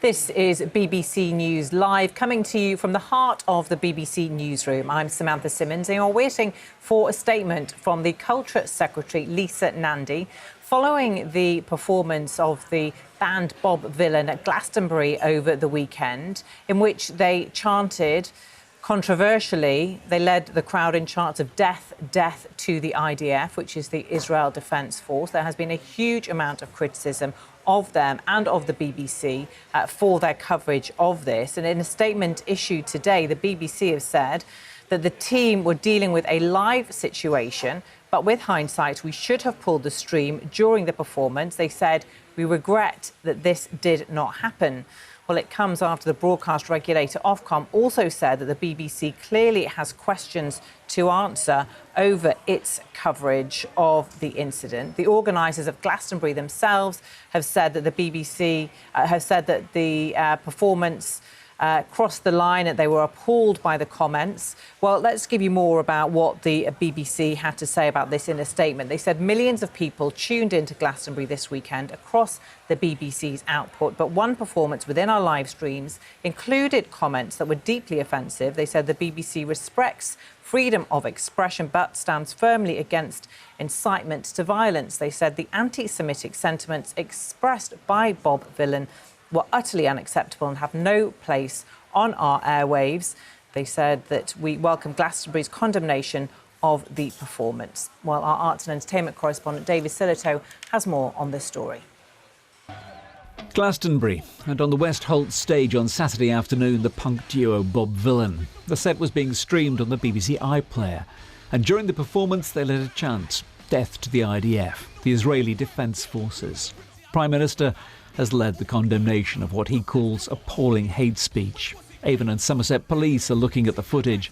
This is BBC News Live, coming to you from the heart of the BBC newsroom. I'm Samantha Simmonds, and you're waiting for a statement from the Culture Secretary, Lisa Nandy, following the performance of the band Bob Vylan at Glastonbury over the weekend, in which they chanted, controversially, they led the crowd in chants of death, death to the IDF, which is the Israel Defence Force. There has been a huge amount of criticism of them and of the BBC for their coverage of this. And in a statement issued today, the BBC have said that the team were dealing with a live situation, but with hindsight, we should have pulled the stream during the performance. They said, we regret that this did not happen. Well, it comes after the broadcast regulator Ofcom also said that the BBC clearly has questions to answer over its coverage of the incident. The organisers of Glastonbury themselves have said that the BBC have said that the performance crossed the line, and they were appalled by the comments. Well, let's give you more about what the BBC had to say about this in a statement. They said millions of people tuned into Glastonbury this weekend across the BBC's output, but one performance within our live streams included comments that were deeply offensive. They said the BBC respects freedom of expression but stands firmly against incitement to violence. They said the anti-Semitic sentiments expressed by Bob Vylan were utterly unacceptable and have no place on our airwaves. They said that we welcome Glastonbury's condemnation of the performance. Well, our arts and entertainment correspondent David Silito has more on this story. Glastonbury, and on the West Holt stage on Saturday afternoon, the punk duo Bob Vylan. The set was being streamed on the BBC iPlayer, and during the performance they led a chant, death to the IDF, the Israeli Defence Forces. Prime Minister has led the condemnation of what he calls appalling hate speech. Avon and Somerset police are looking at the footage,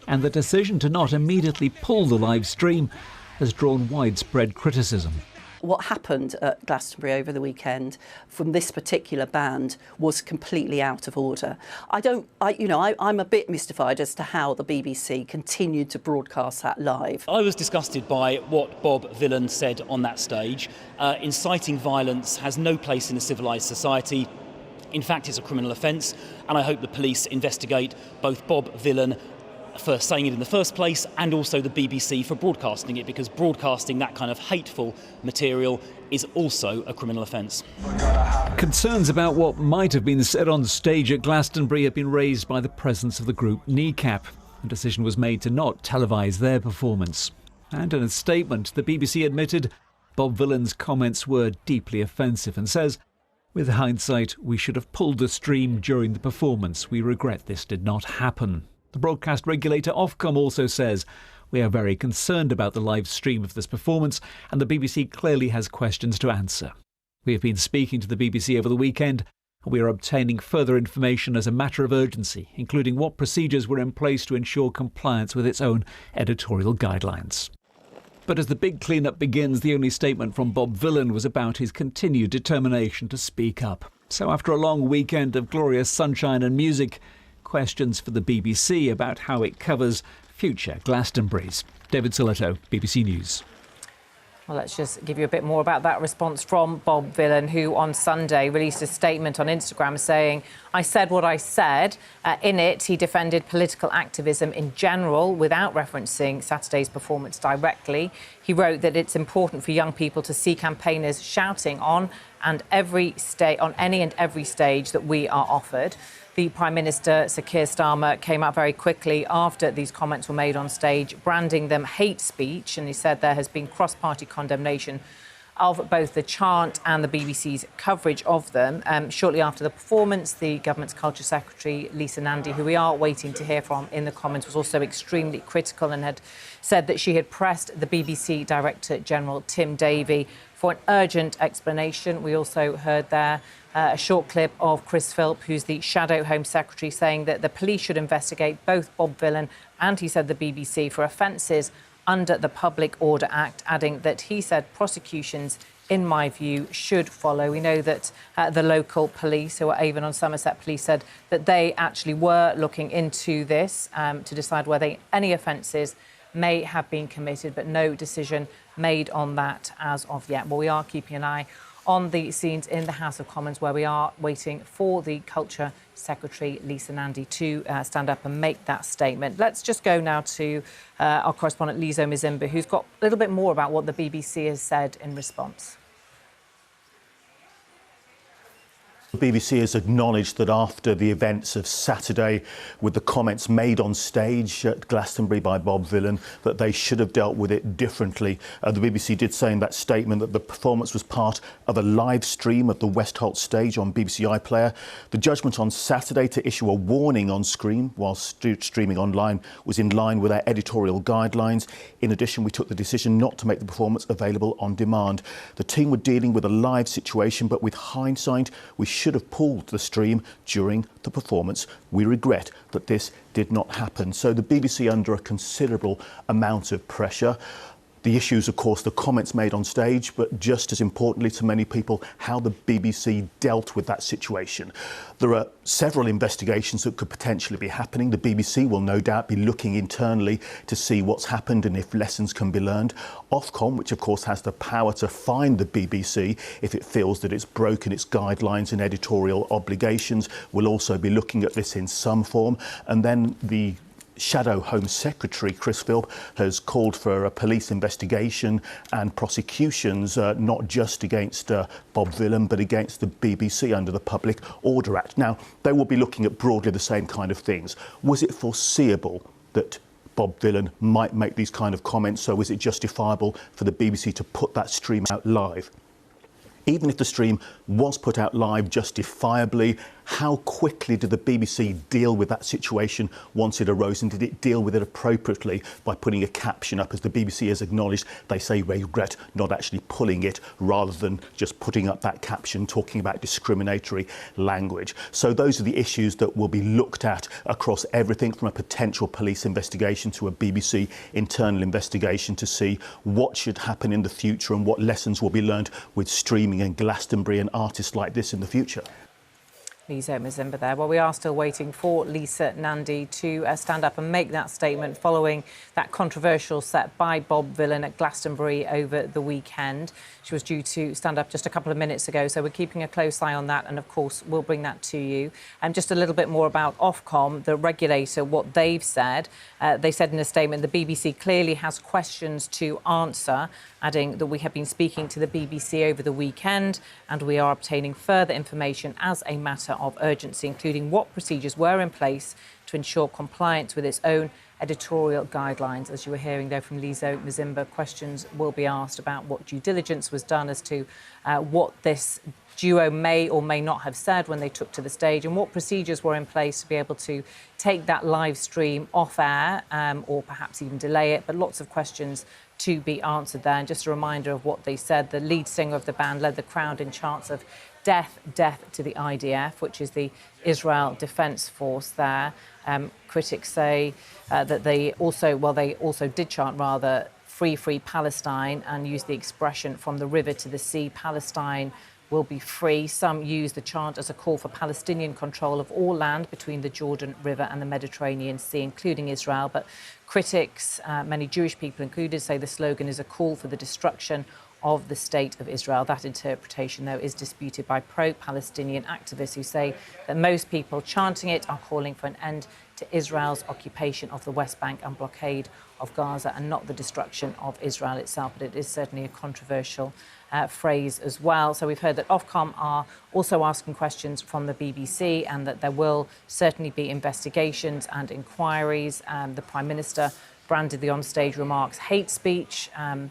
and the decision to not immediately pull the live stream has drawn widespread criticism. What happened at Glastonbury over the weekend from this particular band was completely out of order. I'm a bit mystified as to how the BBC continued to broadcast that live. I was disgusted by what Bob Vylan said on that stage. Inciting violence has no place in a civilised society. In fact, it's a criminal offence, and I hope the police investigate both Bob Vylan for saying it in the first place and also the BBC for broadcasting it, because broadcasting that kind of hateful material is also a criminal offence. Concerns about what might have been said on stage at Glastonbury have been raised by the presence of the group Kneecap. A decision was made to not televise their performance. And in a statement, the BBC admitted Bob Vylan's comments were deeply offensive and says, with hindsight, we should have pulled the stream during the performance. We regret this did not happen. The broadcast regulator Ofcom also says, we are very concerned about the live stream of this performance, and the BBC clearly has questions to answer. We have been speaking to the BBC over the weekend, and we are obtaining further information as a matter of urgency, including what procedures were in place to ensure compliance with its own editorial guidelines. But as the big clean-up begins, the only statement from Bob Vylan was about his continued determination to speak up. So after a long weekend of glorious sunshine and music, questions for the BBC about how it covers future Glastonburys. David Silito, BBC News. Well, let's just give you a bit more about that response from Bob Vylan, who on Sunday released a statement on Instagram saying, I said what I said. In it, he defended political activism in general without referencing Saturday's performance directly. He wrote that it's important for young people to see campaigners shouting on any and every stage that we are offered. The Prime Minister, Sir Keir Starmer, came out very quickly after these comments were made on stage, branding them hate speech, and he said there has been cross-party condemnation of both the chant and the BBC's coverage of them. Shortly after the performance, the government's Culture Secretary, Lisa Nandy, who we are waiting to hear from in the Commons, was also extremely critical and had said that she had pressed the BBC Director General, Tim Davie, for an urgent explanation. We also heard there a short clip of Chris Philp, who's the Shadow Home Secretary, saying that the police should investigate both Bob Vylan and, he said, the BBC for offences under the Public Order Act, adding that he said prosecutions, in my view, should follow. We know that the local police, who are Avon and Somerset Police, said that they actually were looking into this to decide whether any offences may have been committed, but no decision made on that as of yet. Well, we are keeping an eye on the scenes in the House of Commons, where we are waiting for the Culture Secretary, Lisa Nandy, to stand up and make that statement. Let's just go now to our correspondent, Lizo Mzimba, who's got a little bit more about what the BBC has said in response. The BBC has acknowledged that after the events of Saturday, with the comments made on stage at Glastonbury by Bob Vylan, that they should have dealt with it differently. The BBC did say in that statement that the performance was part of a live stream of the Westholt stage on BBC iPlayer. The judgment on Saturday to issue a warning on screen while streaming online was in line with our editorial guidelines. In addition, we took the decision not to make the performance available on demand. The team were dealing with a live situation, but with hindsight, we should have pulled the stream during the performance. We regret that this did not happen. So the BBC under a considerable amount of pressure. The issues, of course, the comments made on stage, but just as importantly to many people, how the BBC dealt with that situation. There are several investigations that could potentially be happening. The BBC will no doubt be looking internally to see what's happened and if lessons can be learned. Ofcom, which of course has the power to fine the BBC if it feels that it's broken its guidelines and editorial obligations, will also be looking at this in some form. And then the Shadow Home Secretary, Chris Philp, has called for a police investigation and prosecutions, not just against Bob Vylan, but against the BBC under the Public Order Act. Now, they will be looking at broadly the same kind of things. Was it foreseeable that Bob Vylan might make these kind of comments? So is it justifiable for the BBC to put that stream out live? Even if the stream was put out live justifiably, how quickly did the BBC deal with that situation once it arose, and did it deal with it appropriately by putting a caption up? As the BBC has acknowledged, they say they regret not actually pulling it rather than just putting up that caption talking about discriminatory language. So those are the issues that will be looked at across everything from a potential police investigation to a BBC internal investigation to see what should happen in the future and what lessons will be learned with streaming and Glastonbury and artists like this in the future. Lizo Mzimba there. Well, we are still waiting for Lisa Nandy to stand up and make that statement following that controversial set by Bob Vylan at Glastonbury over the weekend. She was due to stand up just a couple of minutes ago, so we're keeping a close eye on that, and of course we'll bring that to you. And just a little bit more about Ofcom, the regulator, what they've said. They said in a statement the BBC clearly has questions to answer, adding that we have been speaking to the BBC over the weekend and we are obtaining further information as a matter of urgency, including what procedures were in place to ensure compliance with its own editorial guidelines. As you were hearing there from Lizo Mzimba, questions will be asked about what due diligence was done as to what this duo may or may not have said when they took to the stage, and what procedures were in place to be able to take that live stream off air or perhaps even delay it. But lots of questions to be answered there. And just a reminder of what they said, the lead singer of the band led the crowd in chants of death, death to the IDF, which is the Israel Defence Force there. Critics say that they also did chant rather free, free Palestine, and use the expression from the river to the sea, Palestine will be free. Some use the chant as a call for Palestinian control of all land between the Jordan River and the Mediterranean Sea, including Israel. But critics, many Jewish people included, say the slogan is a call for the destruction of the state of Israel. That interpretation, though, is disputed by pro-Palestinian activists who say that most people chanting it are calling for an end to Israel's occupation of the West Bank and blockade of Gaza, and not the destruction of Israel itself. But it is certainly a controversial phrase as well. So we've heard that Ofcom are also asking questions from the BBC, and that there will certainly be investigations and inquiries. The Prime Minister branded the onstage remarks hate speech, and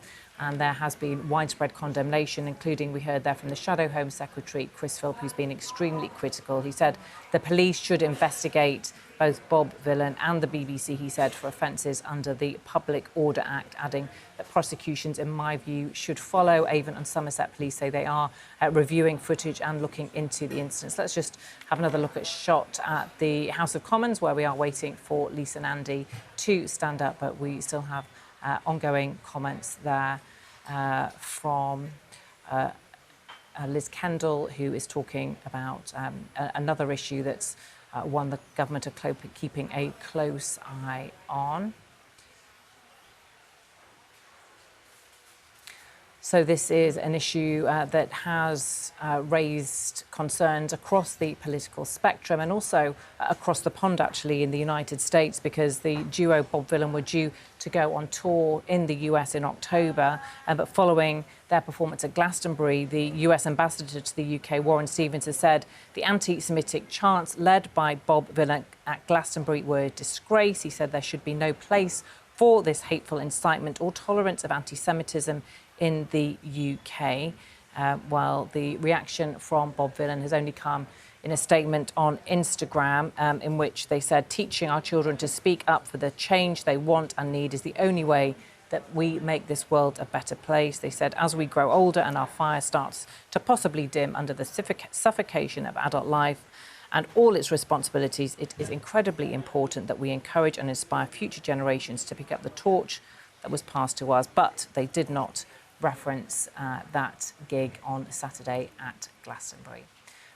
there has been widespread condemnation, including, we heard there from the Shadow Home Secretary, Chris Philp, who's been extremely critical. He said the police should investigate both Bob Vylan and the BBC, he said, for offences under the Public Order Act, adding that prosecutions, in my view, should follow. Avon and Somerset Police say they are reviewing footage and looking into the incidents. Let's just have another look at shot at the House of Commons, where we are waiting for Lisa Nandy to stand up, but we still have ongoing comments there from Liz Kendall, who is talking about another issue that's one the government are keeping a close eye on. So this is an issue that has raised concerns across the political spectrum and also across the pond, actually, in the United States, because the duo Bob Vylan were due to go on tour in the US in October. But following their performance at Glastonbury, the US ambassador to the UK, Warren Stevens, has said the anti-Semitic chants led by Bob Vylan at Glastonbury were a disgrace. He said there should be no place for this hateful incitement or tolerance of anti-Semitism in the UK, while the reaction from Bob Vylan has only come in a statement on Instagram, in which they said teaching our children to speak up for the change they want and need is the only way that we make this world a better place. They said as we grow older and our fire starts to possibly dim under the suffocation of adult life and all its responsibilities, it is incredibly important that we encourage and inspire future generations to pick up the torch that was passed to us. But they did not reference that gig on Saturday at Glastonbury.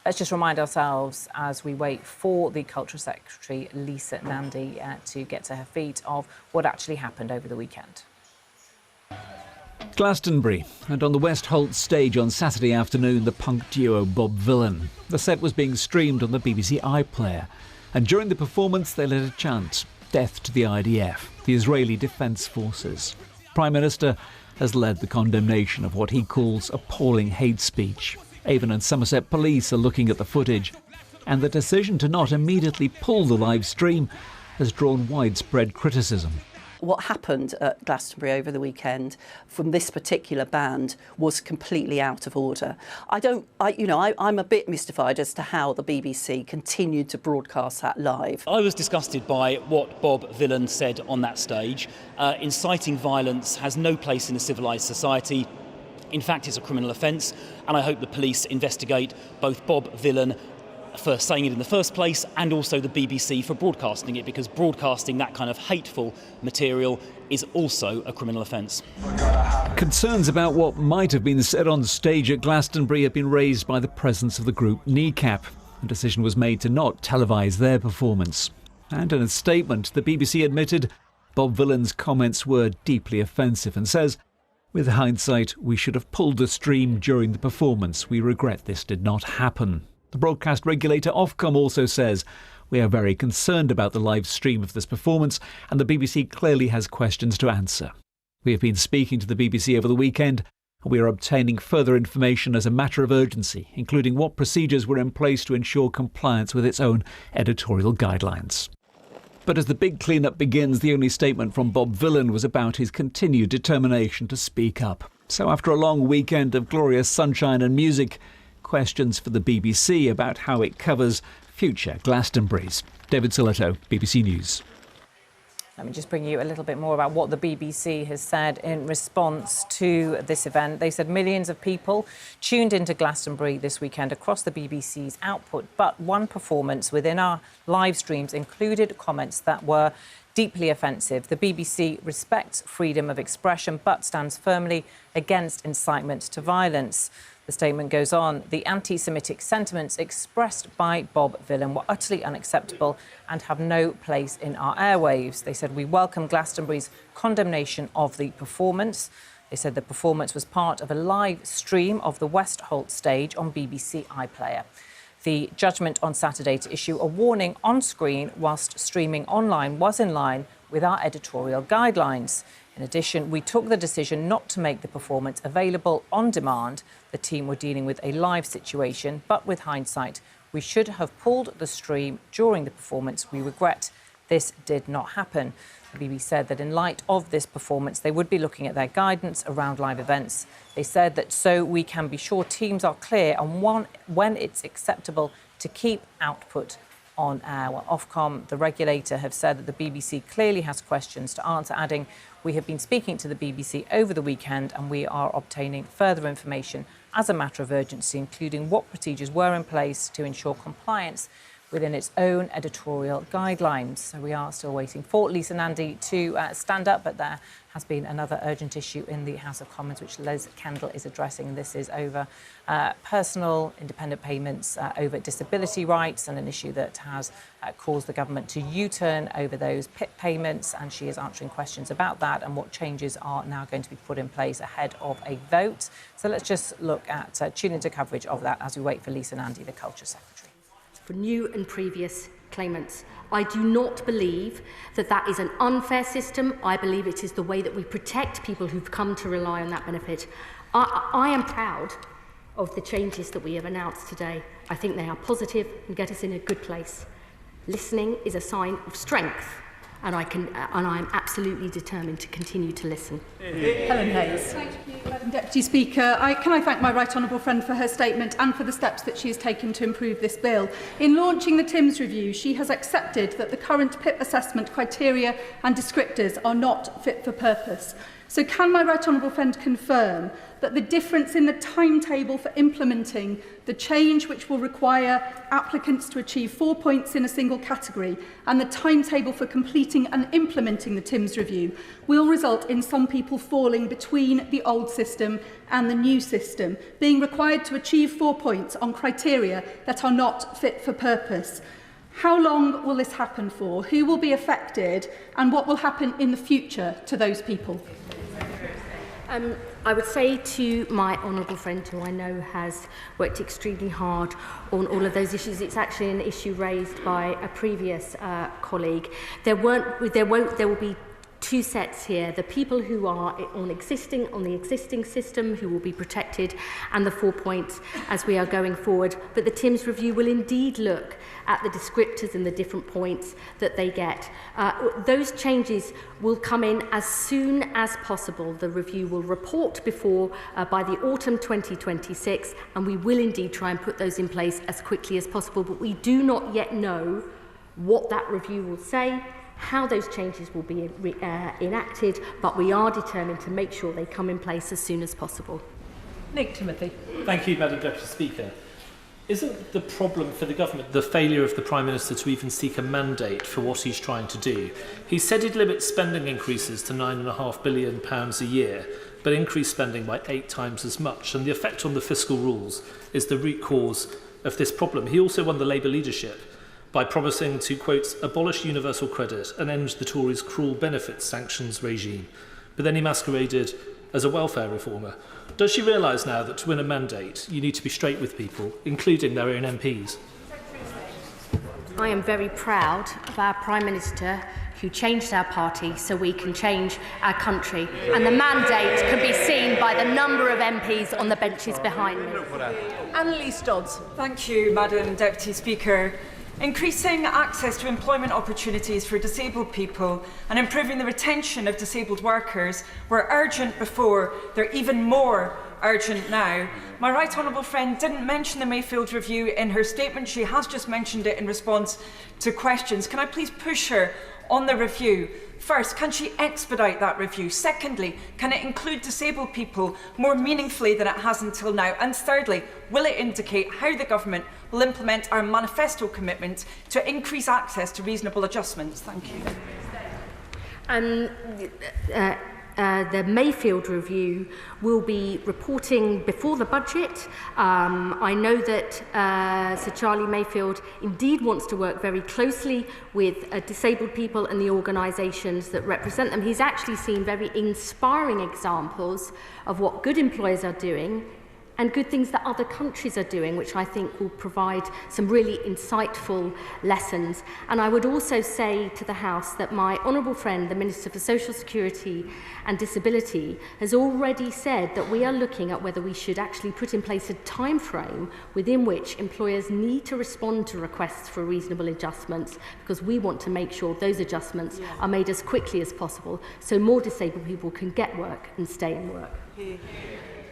Let's just remind ourselves, as we wait for the Cultural Secretary, Lisa Nandy, to get to her feet, of what actually happened over the weekend. Glastonbury, and on the West Holt stage on Saturday afternoon, the punk duo Bob Vylan. The set was being streamed on the BBC iPlayer, and during the performance they led a chant, "Death to the IDF," the Israeli Defence Forces. Prime Minister has led the condemnation of what he calls appalling hate speech. Avon and Somerset police are looking at the footage, and the decision to not immediately pull the live stream has drawn widespread criticism. What happened at Glastonbury over the weekend from this particular band was completely out of order. I'm a bit mystified as to how the BBC continued to broadcast that live. I was disgusted by what Bob Vylan said on that stage. Inciting violence has no place in a civilised society. In fact, it's a criminal offence, and I hope the police investigate both Bob Vylan for saying it in the first place and also the BBC for broadcasting it, because broadcasting that kind of hateful material is also a criminal offence. Concerns about what might have been said on stage at Glastonbury have been raised by the presence of the group Kneecap. A decision was made to not televise their performance. And in a statement, the BBC admitted Bob Vylan's comments were deeply offensive and says, "With hindsight, we should have pulled the stream during the performance. We regret this did not happen." The broadcast regulator Ofcom also says, "We are very concerned about the live stream of this performance, and the BBC clearly has questions to answer. We have been speaking to the BBC over the weekend, and we are obtaining further information as a matter of urgency, including what procedures were in place to ensure compliance with its own editorial guidelines." But as the big clean-up begins, the only statement from Bob Vylan was about his continued determination to speak up. So after a long weekend of glorious sunshine and music, questions for the BBC about how it covers future Glastonburys. David Silato, BBC News. Let me just bring you a little bit more about what the BBC has said in response to this event. They said millions of people tuned into Glastonbury this weekend across the BBC's output, but one performance within our live streams included comments that were deeply offensive. The BBC respects freedom of expression but stands firmly against incitement to violence. The statement goes on, the anti-Semitic sentiments expressed by Bob Vylan were utterly unacceptable and have no place in our airwaves. They said we welcome Glastonbury's condemnation of the performance. They said the performance was part of a live stream of the West Holt stage on BBC iPlayer. The judgment on Saturday to issue a warning on screen whilst streaming online was in line with our editorial guidelines. In addition, we took the decision not to make the performance available on demand. The team were dealing with a live situation, but with hindsight, we should have pulled the stream during the performance. We regret this did not happen. The BBC said that in light of this performance, they would be looking at their guidance around live events. They said that so we can be sure teams are clear on when it's acceptable to keep output on air. Well, Ofcom, the regulator, have said that the BBC clearly has questions to answer, adding, we have been speaking to the BBC over the weekend and we are obtaining further information as a matter of urgency, including what procedures were in place to ensure compliance within its own editorial guidelines. So we are still waiting for Lisa Nandy to stand up, but there has been another urgent issue in the House of Commons, which Les Kendall is addressing. This is over personal independent payments over disability rights, and an issue that has caused the government to U-turn over those PIP payments. And she is answering questions about that and what changes are now going to be put in place ahead of a vote. So let's just look at, tune into coverage of that as we wait for Lisa Nandy, the Culture Secretary. For new and previous claimants, I do not believe that that is an unfair system. I believe it is the way that we protect people who've come to rely on that benefit. I am proud of the changes that we have announced today. I think they are positive and get us in a good place. Listening is a sign of strength, and I am absolutely determined to continue to listen. Helen Hayes. Thank you, Madam Deputy Speaker. Can I thank my right honourable friend for her statement and for the steps that she has taken to improve this bill. In launching the TIMS review, she has accepted that the current PIP assessment criteria and descriptors are not fit for purpose. So can my right honourable friend confirm that the difference in the timetable for implementing the change, which will require applicants to achieve 4 points in a single category, and the timetable for completing and implementing the TIMS review will result in some people falling between the old system and the new system, being required to achieve 4 points on criteria that are not fit for purpose? How long will this happen for? Who will be affected? And what will happen in the future to those people? I would say to my honourable friend, who I know has worked extremely hard on all of those issues, it's actually an issue raised by a previous colleague. There will be two sets here: the people who are on the existing system, who will be protected, and the 4 points as we are going forward. But the TIMS review will indeed look at the descriptors and the different points that they get. Those changes will come in as soon as possible. The review will report by the autumn 2026, and we will indeed try and put those in place as quickly as possible. But we do not yet know what that review will say, how those changes will be enacted, but we are determined to make sure they come in place as soon as possible. Nick Timothy. Thank you, Madam Deputy Speaker. Isn't the problem for the government the failure of the Prime Minister to even seek a mandate for what he's trying to do? He said he'd limit spending increases to £9.5 billion a year, but increase spending by 8 times as much, and the effect on the fiscal rules is the root cause of this problem. He also won the Labour leadership by promising to, quote, abolish universal credit and end the Tories' cruel benefits sanctions regime. But then he masqueraded as a welfare reformer. Does she realise now that to win a mandate, you need to be straight with people, including their own MPs? I am very proud of our Prime Minister, who changed our party so we can change our country. And the mandate can be seen by the number of MPs on the benches behind me. Annalise Dodds. Thank you, Madam Deputy Speaker. Increasing access to employment opportunities for disabled people and improving the retention of disabled workers were urgent before. They're even more urgent now. My right honourable friend didn't mention the Mayfield review in her statement. She has just mentioned it in response to questions. Can I please push her on the review? First, can she expedite that review? Secondly, can it include disabled people more meaningfully than it has until now? And thirdly, will it indicate how the government will implement our manifesto commitment to increase access to reasonable adjustments? Thank you. The Mayfield review will be reporting before the budget. I know that Sir Charlie Mayfield indeed wants to work very closely with disabled people and the organisations that represent them. He's actually seen very inspiring examples of what good employers are doing and good things that other countries are doing, which I think will provide some really insightful lessons. And I would also say to the House that my honourable friend, the Minister for Social Security and Disability, has already said that we are looking at whether we should actually put in place a time frame within which employers need to respond to requests for reasonable adjustments, because we want to make sure those adjustments are made as quickly as possible so more disabled people can get work and stay in work.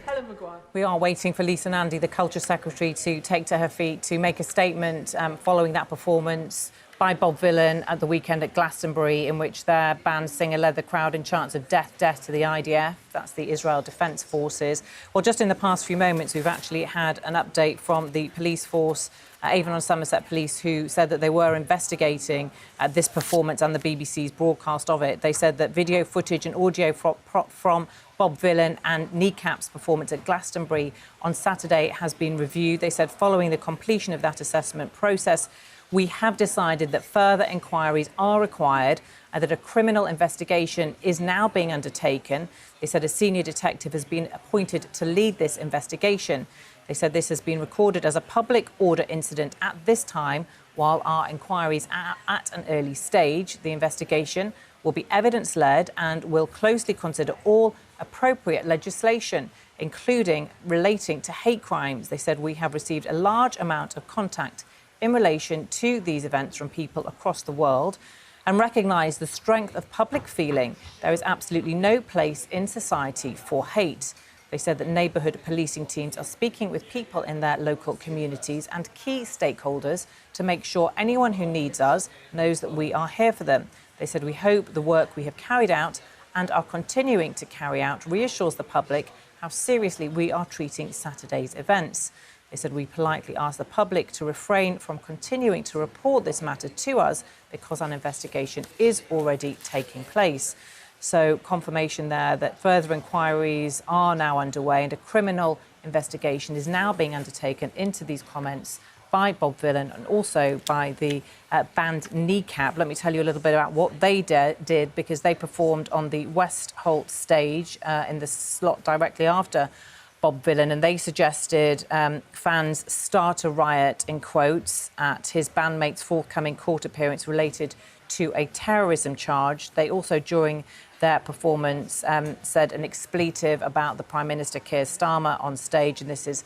Helen Maguire. We are waiting for Lisa Nandy, the Culture Secretary, to take to her feet to make a statement following that performance by Bob Vylan at the weekend at Glastonbury, in which their band singer led the crowd in chants of death, death to the IDF. That's the Israel Defence Forces. Well, just in the past few moments, we've actually had an update from the police force, Avon and Somerset Police, who said that they were investigating this performance and the BBC's broadcast of it. They said that video footage and audio from Bob Vylan and Kneecap's performance at Glastonbury on Saturday has been reviewed. They said following the completion of that assessment process, we have decided that further inquiries are required and that a criminal investigation is now being undertaken. They said a senior detective has been appointed to lead this investigation. They said this has been recorded as a public order incident at this time, while our inquiries are at an early stage. The investigation will be evidence-led and will closely consider all appropriate legislation, including relating to hate crimes. They said we have received a large amount of contact in relation to these events from people across the world and recognise the strength of public feeling. There is absolutely no place in society for hate. They said that neighbourhood policing teams are speaking with people in their local communities and key stakeholders to make sure anyone who needs us knows that we are here for them. They said we hope the work we have carried out and are continuing to carry out reassures the public how seriously we are treating Saturday's events. They said we politely ask the public to refrain from continuing to report this matter to us because an investigation is already taking place. So confirmation there that further inquiries are now underway and a criminal investigation is now being undertaken into these comments by Bob Vylan and also by the band Kneecap. Let me tell you a little bit about what they did, because they performed on the West Holt stage in the slot directly after Bob Vylan, and they suggested fans start a riot, in quotes, at his bandmate's forthcoming court appearance related to a terrorism charge. They also, during their performance, said an expletive about the Prime Minister Keir Starmer on stage, and this is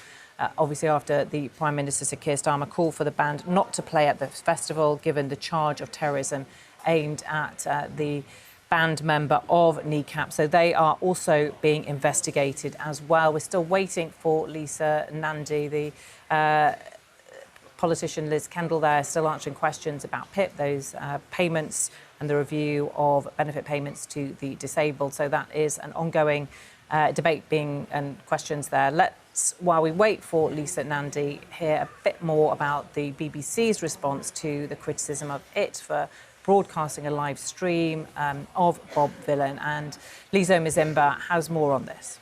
obviously after the Prime Minister Sir Keir Starmer called for the band not to play at the festival, given the charge of terrorism aimed at the band member of Kneecap. So they are also being investigated as well. We're still waiting for Lisa Nandy, the politician Liz Kendall there, still answering questions about PIP, those payments and the review of benefit payments to the disabled. So that is an ongoing debate and questions there. Let's, while we wait for Lisa Nandy, hear a bit more about the BBC's response to the criticism of it for broadcasting a live stream of Bob Vylan. And Lizo Mzimba has more on this.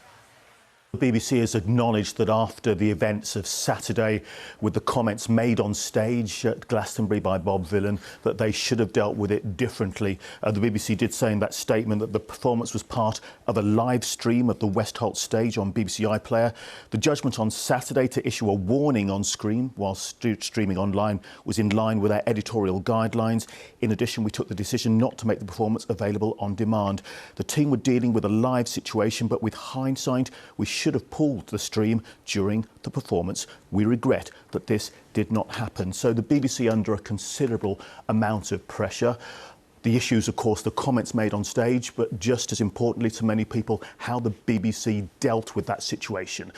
The BBC has acknowledged that after the events of Saturday, with the comments made on stage at Glastonbury by Bob Vylan, that they should have dealt with it differently. The BBC did say in that statement that the performance was part of a live stream of the West Holt stage on BBC iPlayer. The judgment on Saturday to issue a warning on screen while streaming online was in line with our editorial guidelines. In addition, we took the decision not to make the performance available on demand. The team were dealing with a live situation, but with hindsight, we should have pulled the stream during the performance. We regret that this did not happen. So the BBC under a considerable amount of pressure. The issues, of course, the comments made on stage, but just as importantly to many people, how the BBC dealt with that situation.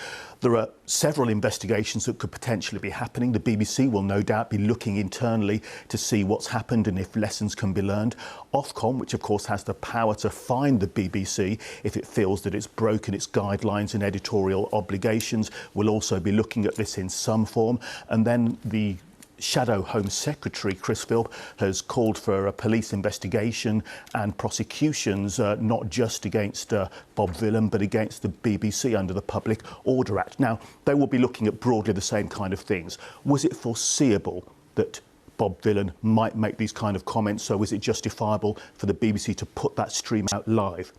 There are several investigations that could potentially be happening. The BBC will no doubt be looking internally to see what's happened and if lessons can be learned. Ofcom, which of course has the power to fine the BBC if it feels that it's broken its guidelines and editorial obligations, will also be looking at this in some form. And then the Shadow Home Secretary, Chris Philp, has called for a police investigation and prosecutions, not just against Bob Vylan, but against the BBC under the Public Order Act. Now, they will be looking at broadly the same kind of things. Was it foreseeable that Bob Vylan might make these kind of comments? So was it justifiable for the BBC to put that stream out live?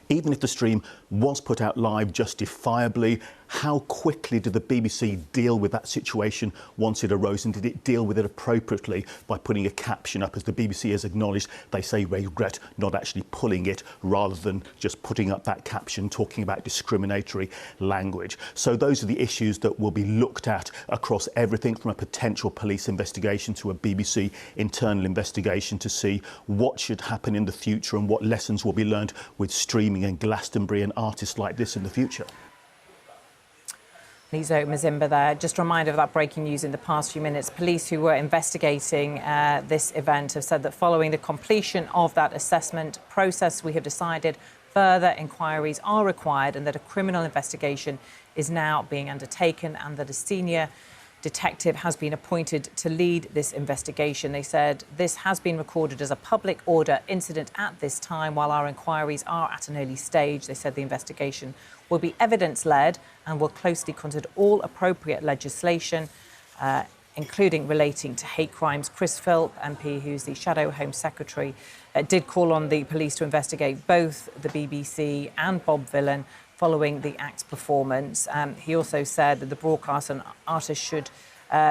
Even if the stream was put out live justifiably, how quickly did the BBC deal with that situation once it arose, and did it deal with it appropriately by putting a caption up? As the BBC has acknowledged, they say they regret not actually pulling it rather than just putting up that caption talking about discriminatory language. So those are the issues that will be looked at across everything from a potential police investigation to a BBC internal investigation to see what should happen in the future and what lessons will be learned with streaming and Glastonbury and artists like this in the future. Nizo Mazimba there. Just a reminder of that breaking news in the past few minutes. Police who were investigating this event have said that following the completion of that assessment process, we have decided further inquiries are required and that a criminal investigation is now being undertaken and that a senior detective has been appointed to lead this investigation. They said this has been recorded as a public order incident at this time while our inquiries are at an early stage. They said the investigation will be evidence-led and will closely consider all appropriate legislation, including relating to hate crimes. Chris Philp, MP, who's the Shadow Home Secretary, did call on the police to investigate both the BBC and Bob Vylan following the act's performance. He also said that the broadcast and artist should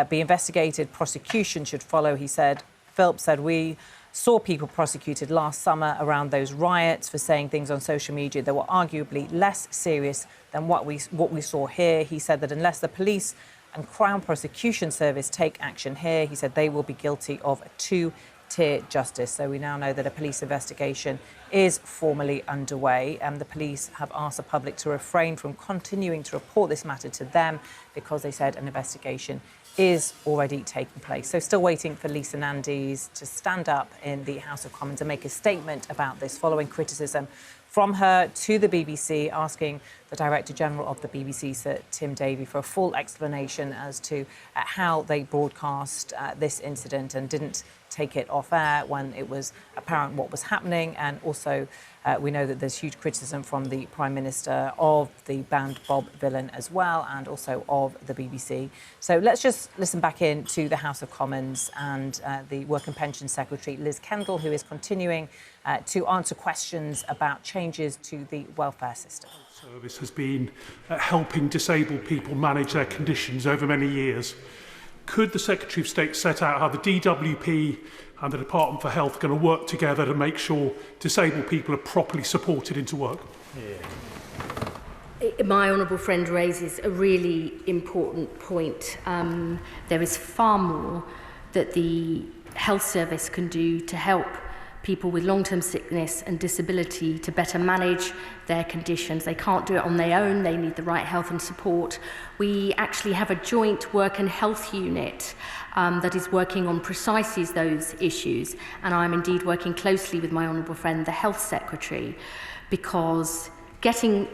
be investigated. Prosecution should follow, he said. Philp said, we saw people prosecuted last summer around those riots for saying things on social media that were arguably less serious than what we saw here. He said that unless the police and Crown Prosecution Service take action here, he said they will be guilty of a two-tier justice. So we now know that a police investigation is formally underway, and the police have asked the public to refrain from continuing to report this matter to them because they said an investigation is already taking place. So still waiting for Lisa Nandy's to stand up in the House of Commons and make a statement about this following criticism from her to the BBC, asking the Director General of the BBC, Sir Tim Davie, for a full explanation as to how they broadcast this incident and didn't take it off air when it was apparent what was happening. And also we know that there's huge criticism from the Prime Minister of the band Bob Vylan as well, and also of the BBC. So let's just listen back in to the House of Commons and the Work and Pension Secretary, Liz Kendall, who is continuing to answer questions about changes to the welfare system. Service has been helping disabled people manage their conditions over many years. Could the Secretary of State set out how the DWP and the Department for Health are going to work together to make sure disabled people are properly supported into work? My honourable friend raises a really important point. There is far more that the health service can do to help people with long-term sickness and disability to better manage their conditions. They can't do it on their own. They need the right help and support. We actually have a joint work and health unit that is working on precisely those issues, and I'm indeed working closely with my honourable friend, the Health Secretary, because getting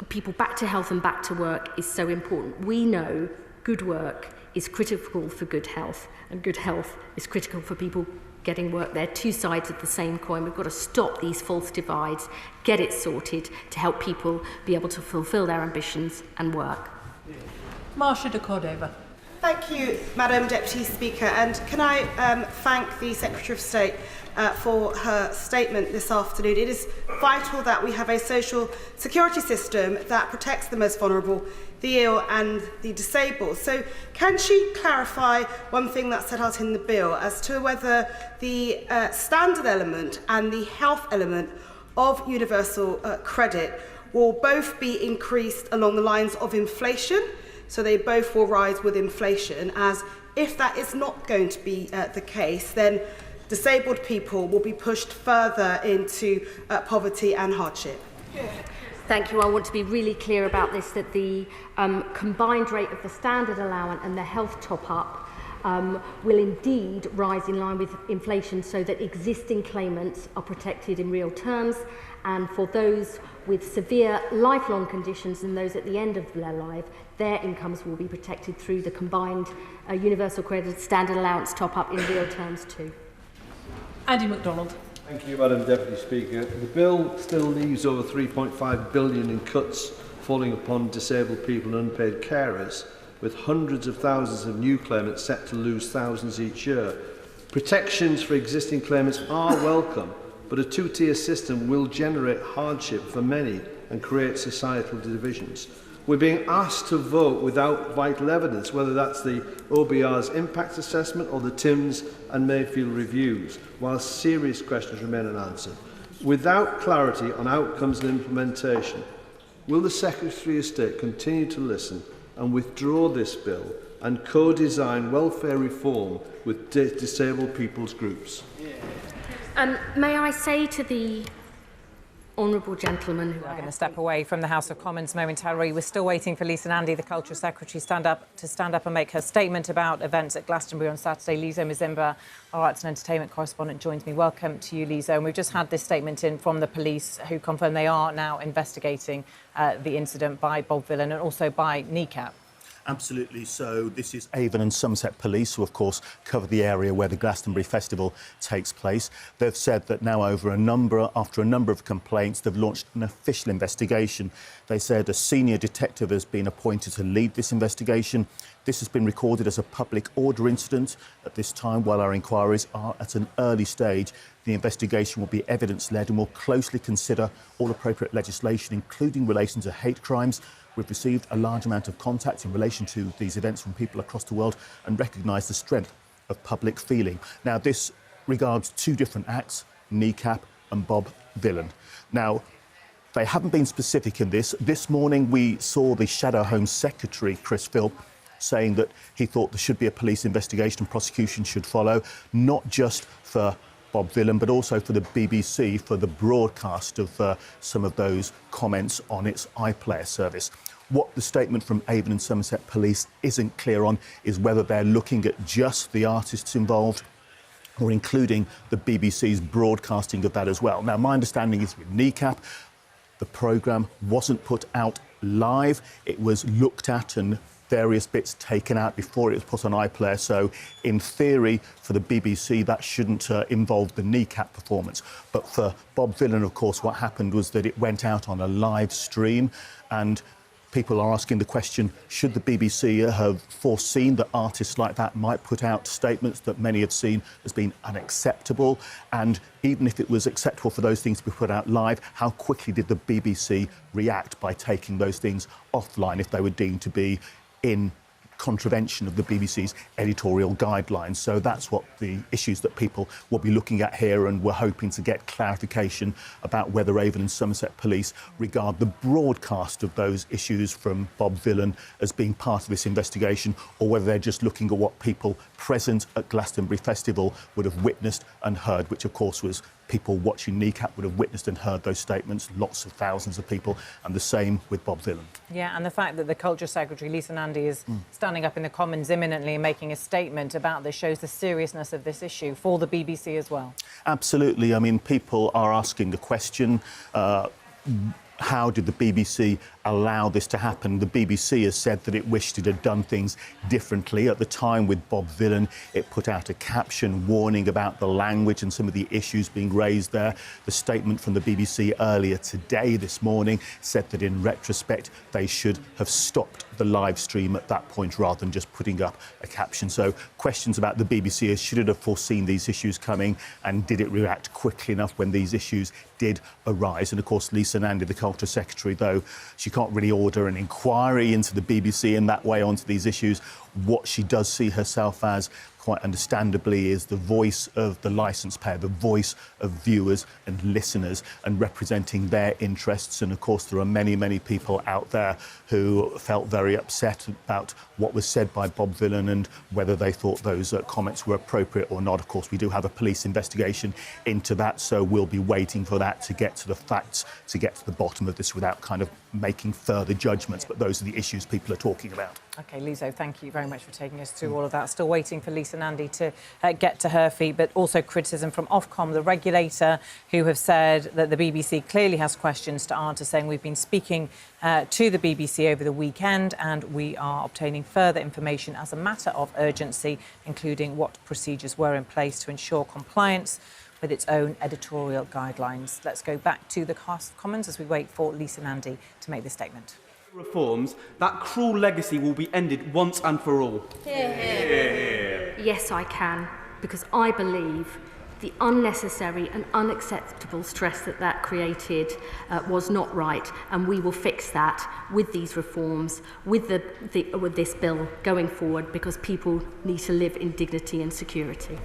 people back to health and back to work is so important. We know good work is critical for good health, and good health is critical for people getting work. They're two sides of the same coin. We've got to stop these false divides, get it sorted to help people be able to fulfil their ambitions and work. Marsha de Cordova. Thank you, Madam Deputy Speaker, and can I thank the Secretary of State for her statement this afternoon. It is vital that we have a social security system that protects the most vulnerable, the ill and the disabled. So can she clarify one thing that's set out in the bill as to whether the standard element and the health element of universal credit will both be increased along the lines of inflation, so they both will rise with inflation, as if that is not going to be the case, then disabled people will be pushed further into poverty and hardship? Thank you. I want to be really clear about this, that the combined rate of the standard allowance and the health top-up will indeed rise in line with inflation, so that existing claimants are protected in real terms, and for those with severe lifelong conditions and those at the end of their life, their incomes will be protected through the combined universal credit standard allowance top-up in real terms too. Andy MacDonald. Thank you, Madam Deputy Speaker. The bill still leaves over £3.5 billion in cuts falling upon disabled people and unpaid carers, with hundreds of thousands of new claimants set to lose thousands each year. Protections for existing claimants are welcome, but a two-tier system will generate hardship for many and create societal divisions. We're being asked to vote without vital evidence, whether that's the OBR's impact assessment or the Timms and Mayfield reviews, while serious questions remain unanswered. Without clarity on outcomes and implementation, will the Secretary of State continue to listen and withdraw this bill and co-design welfare reform with disabled people's groups? May I say to the honourable gentleman who I'm going to step away from the House of Commons momentarily. We're still waiting for Lisa Nandy, the Culture Secretary, to stand up and make her statement about events at Glastonbury on Saturday. Lizo Mzimba, our arts and entertainment correspondent, joins me. Welcome to you, Lizo. And we've just had this statement in from the police, who confirm they are now investigating the incident by Bob Vylan and also by NECAP. Absolutely. So this is Avon and Somerset Police, who of course cover the area where the Glastonbury Festival takes place. They've said that now after a number of complaints, they've launched an official investigation. They said a senior detective has been appointed to lead this investigation. This has been recorded as a public order incident. At this time, while our inquiries are at an early stage, the investigation will be evidence-led and will closely consider all appropriate legislation, including relation to hate crimes. We've received a large amount of contact in relation to these events from people across the world and recognise the strength of public feeling. Now, this regards two different acts, NECAP and Bob Vylan. Now, they haven't been specific in this. This morning, we saw the Shadow Home Secretary, Chris Philp, saying that he thought there should be a police investigation and prosecution should follow, not just for Bob Vylan, but also for the BBC for the broadcast of some of those comments on its iPlayer service. What the statement from Avon and Somerset Police isn't clear on is whether they're looking at just the artists involved or including the BBC's broadcasting of that as well. Now, my understanding is with NECAP, the programme wasn't put out live. It was looked at and various bits taken out before it was put on iPlayer. So, in theory, for the BBC, that shouldn't involve the NECAP performance. But for Bob Vylan, of course, what happened was that it went out on a live stream, and people are asking the question, should the BBC have foreseen that artists like that might put out statements that many have seen as being unacceptable? And even if it was acceptable for those things to be put out live, how quickly did the BBC react by taking those things offline if they were deemed to be in contravention of the BBC's editorial guidelines? So that's what the issues that people will be looking at here, and we're hoping to get clarification about whether Avon and Somerset Police regard the broadcast of those issues from Bob Vylan as being part of this investigation, or whether they're just looking at what people present at Glastonbury Festival would have witnessed and heard, which of course was people watching NECAP would have witnessed and heard those statements, lots of thousands of people, and the same with Bob Vylan. Yeah, and the fact that the Culture Secretary, Lisa Nandy, is standing up in the Commons imminently and making a statement about this shows the seriousness of this issue for the BBC as well. Absolutely. I mean, people are asking the question, how did the BBC allow this to happen? The BBC has said that it wished it had done things differently. At the time with Bob Vylan, it put out a caption warning about the language and some of the issues being raised there. The statement from the BBC earlier today, this morning, said that in retrospect they should have stopped the live stream at that point rather than just putting up a caption. So questions about the BBC is, should it have foreseen these issues coming, and did it react quickly enough when these issues did arise? And of course, Lisa Nandy, the Culture Secretary, though she can't really order an inquiry into the BBC in that way onto these issues, what she does see herself as, quite understandably, is the voice of the licence payer, the voice of viewers and listeners, and representing their interests. And of course, there are many, many people out there who felt very upset about what was said by Bob Vylan and whether they thought those comments were appropriate or not. Of course, we do have a police investigation into that, so we'll be waiting for that to get to the facts, to get to the bottom of this without kind of making further judgments. But those are the issues people are talking about. OK, Lizo, thank you very much for taking us through all of that. Still waiting for Lisa Nandy to get to her feet, but also criticism from Ofcom, the regulator, who have said that the BBC clearly has questions to answer, saying we've been speaking to the BBC over the weekend and we are obtaining further information as a matter of urgency, including what procedures were in place to ensure compliance with its own editorial guidelines. Let's go back to the House of Commons as we wait for Lisa Nandy to make the statement. Reforms, that cruel legacy will be ended once and for all. Yes, I can, because I believe the unnecessary and unacceptable stress that created was not right, and we will fix that with these reforms, with this bill going forward, because people need to live in dignity and security.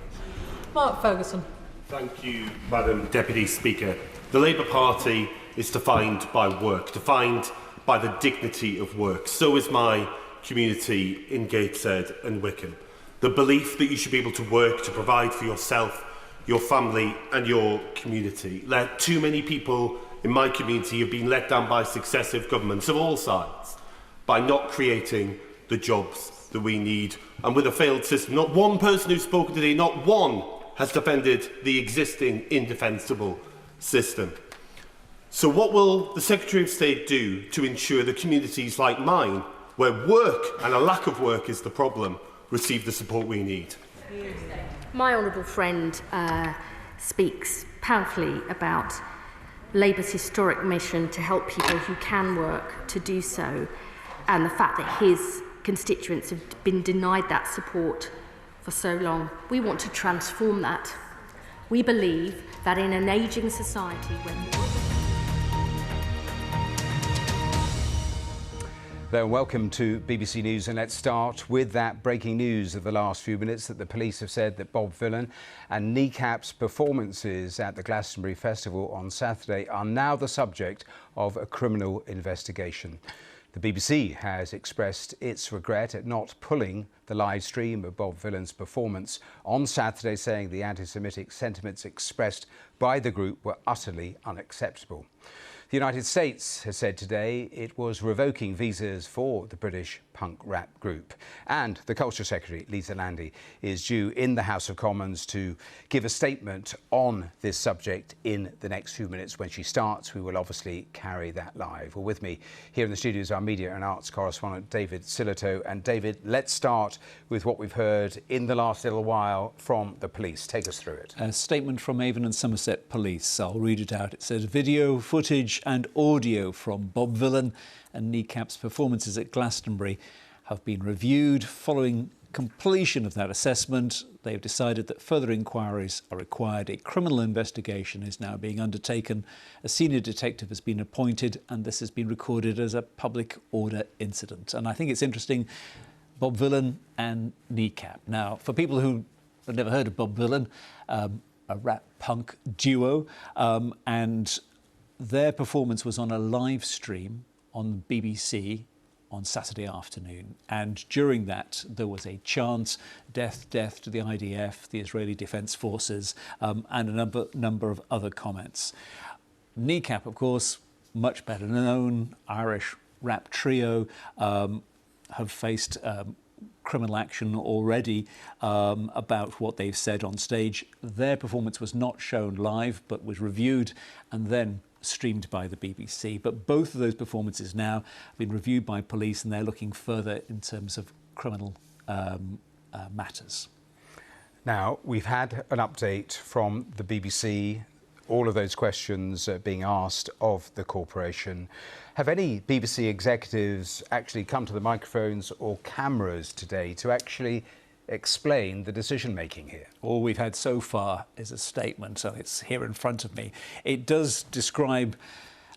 Mark Ferguson. Thank you, Madam Deputy Speaker. The Labour Party is defined by work, defined by the dignity of work. So is my community in Gateshead and Wickham. The belief that you should be able to work to provide for yourself, your family and your community. Let too many people in my community have been let down by successive governments of all sides by not creating the jobs that we need. And with a failed system, not one person who's spoken today, not one has defended the existing indefensible system. So what will the Secretary of State do to ensure that communities like mine, where work and a lack of work is the problem, receive the support we need? My honourable friend speaks powerfully about Labour's historic mission to help people who can work to do so, and the fact that his constituents have been denied that support for so long. We want to transform that. We believe that in an ageing society Hello, welcome to BBC News, and let's start with that breaking news of the last few minutes that the police have said that Bob Vylan and Kneecap's performances at the Glastonbury Festival on Saturday are now the subject of a criminal investigation. The BBC has expressed its regret at not pulling the live stream of Bob Vylan's performance on Saturday, saying the anti-Semitic sentiments expressed by the group were utterly unacceptable. The United States has said today it was revoking visas for the British punk rap group. And the Culture Secretary, Lisa Nandy, is due in the House of Commons to give a statement on this subject in the next few minutes. When she starts, we will obviously carry that live. Well, with me here in the studio is our media and arts correspondent, David Silito. And David, let's start with what we've heard in the last little while from the police. Take us through it. A statement from Avon and Somerset Police. I'll read it out. It says, video footage and audio from Bob Vylan and Kneecap's performances at Glastonbury have been reviewed. Following completion of that assessment, they have decided that further inquiries are required. A criminal investigation is now being undertaken. A senior detective has been appointed, and this has been recorded as a public order incident. And I think it's interesting, Bob Vylan and Kneecap. Now, for people who have never heard of Bob Vylan, a rap punk duo, and their performance was on a live stream on BBC on Saturday afternoon. And during that, there was a chant, death, death to the IDF, the Israeli Defence Forces, and a number of other comments. Kneecap, of course, much better known, Irish rap trio, have faced criminal action already about what they've said on stage. Their performance was not shown live, but was reviewed and then streamed by the BBC. But both of those performances now have been reviewed by police, and they're looking further in terms of criminal matters. Now, we've had an update from the BBC, all of those questions being asked of the corporation. Have any BBC executives actually come to the microphones or cameras today to actually explain the decision-making here? All we've had so far is a statement, so it's here in front of me. It does describe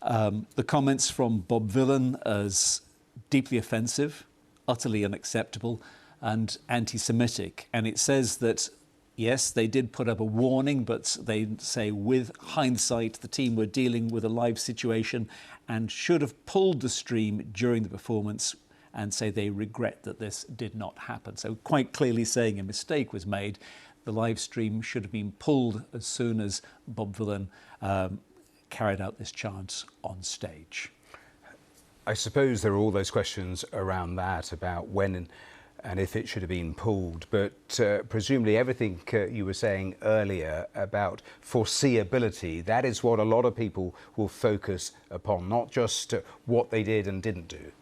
the comments from Bob Vylan as deeply offensive, utterly unacceptable, and anti-Semitic. And it says that, yes, they did put up a warning, but they say with hindsight, the team were dealing with a live situation and should have pulled the stream during the performance, and say they regret that this did not happen. So quite clearly saying a mistake was made. The live stream should have been pulled as soon as Bob Vylan carried out this chant on stage. I suppose there are all those questions around that about when and if it should have been pulled, but presumably everything you were saying earlier about foreseeability, that is what a lot of people will focus upon, not just what they did and didn't do.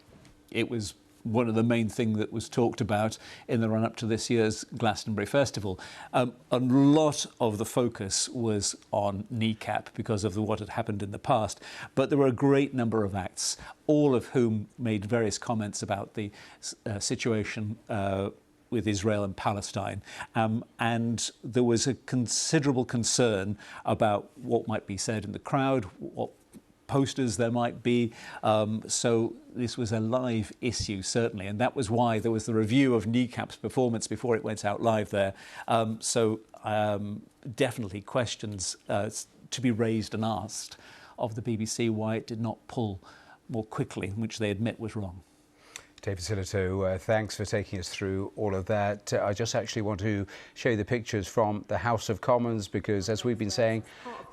It was one of the main things that was talked about in the run-up to this year's Glastonbury Festival. A lot of the focus was on Kneecap because of what had happened in the past, but there were a great number of acts, all of whom made various comments about the situation with Israel and Palestine. And there was a considerable concern about what might be said in the crowd, what posters there might be, so this was a live issue, certainly, and that was why there was the review of Kneecap's performance before it went out live there. Definitely questions to be raised and asked of the BBC why it did not pull more quickly, which they admit was wrong. David Sillito, thanks for taking us through all of that. I just actually want to show you the pictures from the House of Commons because, as we've been saying,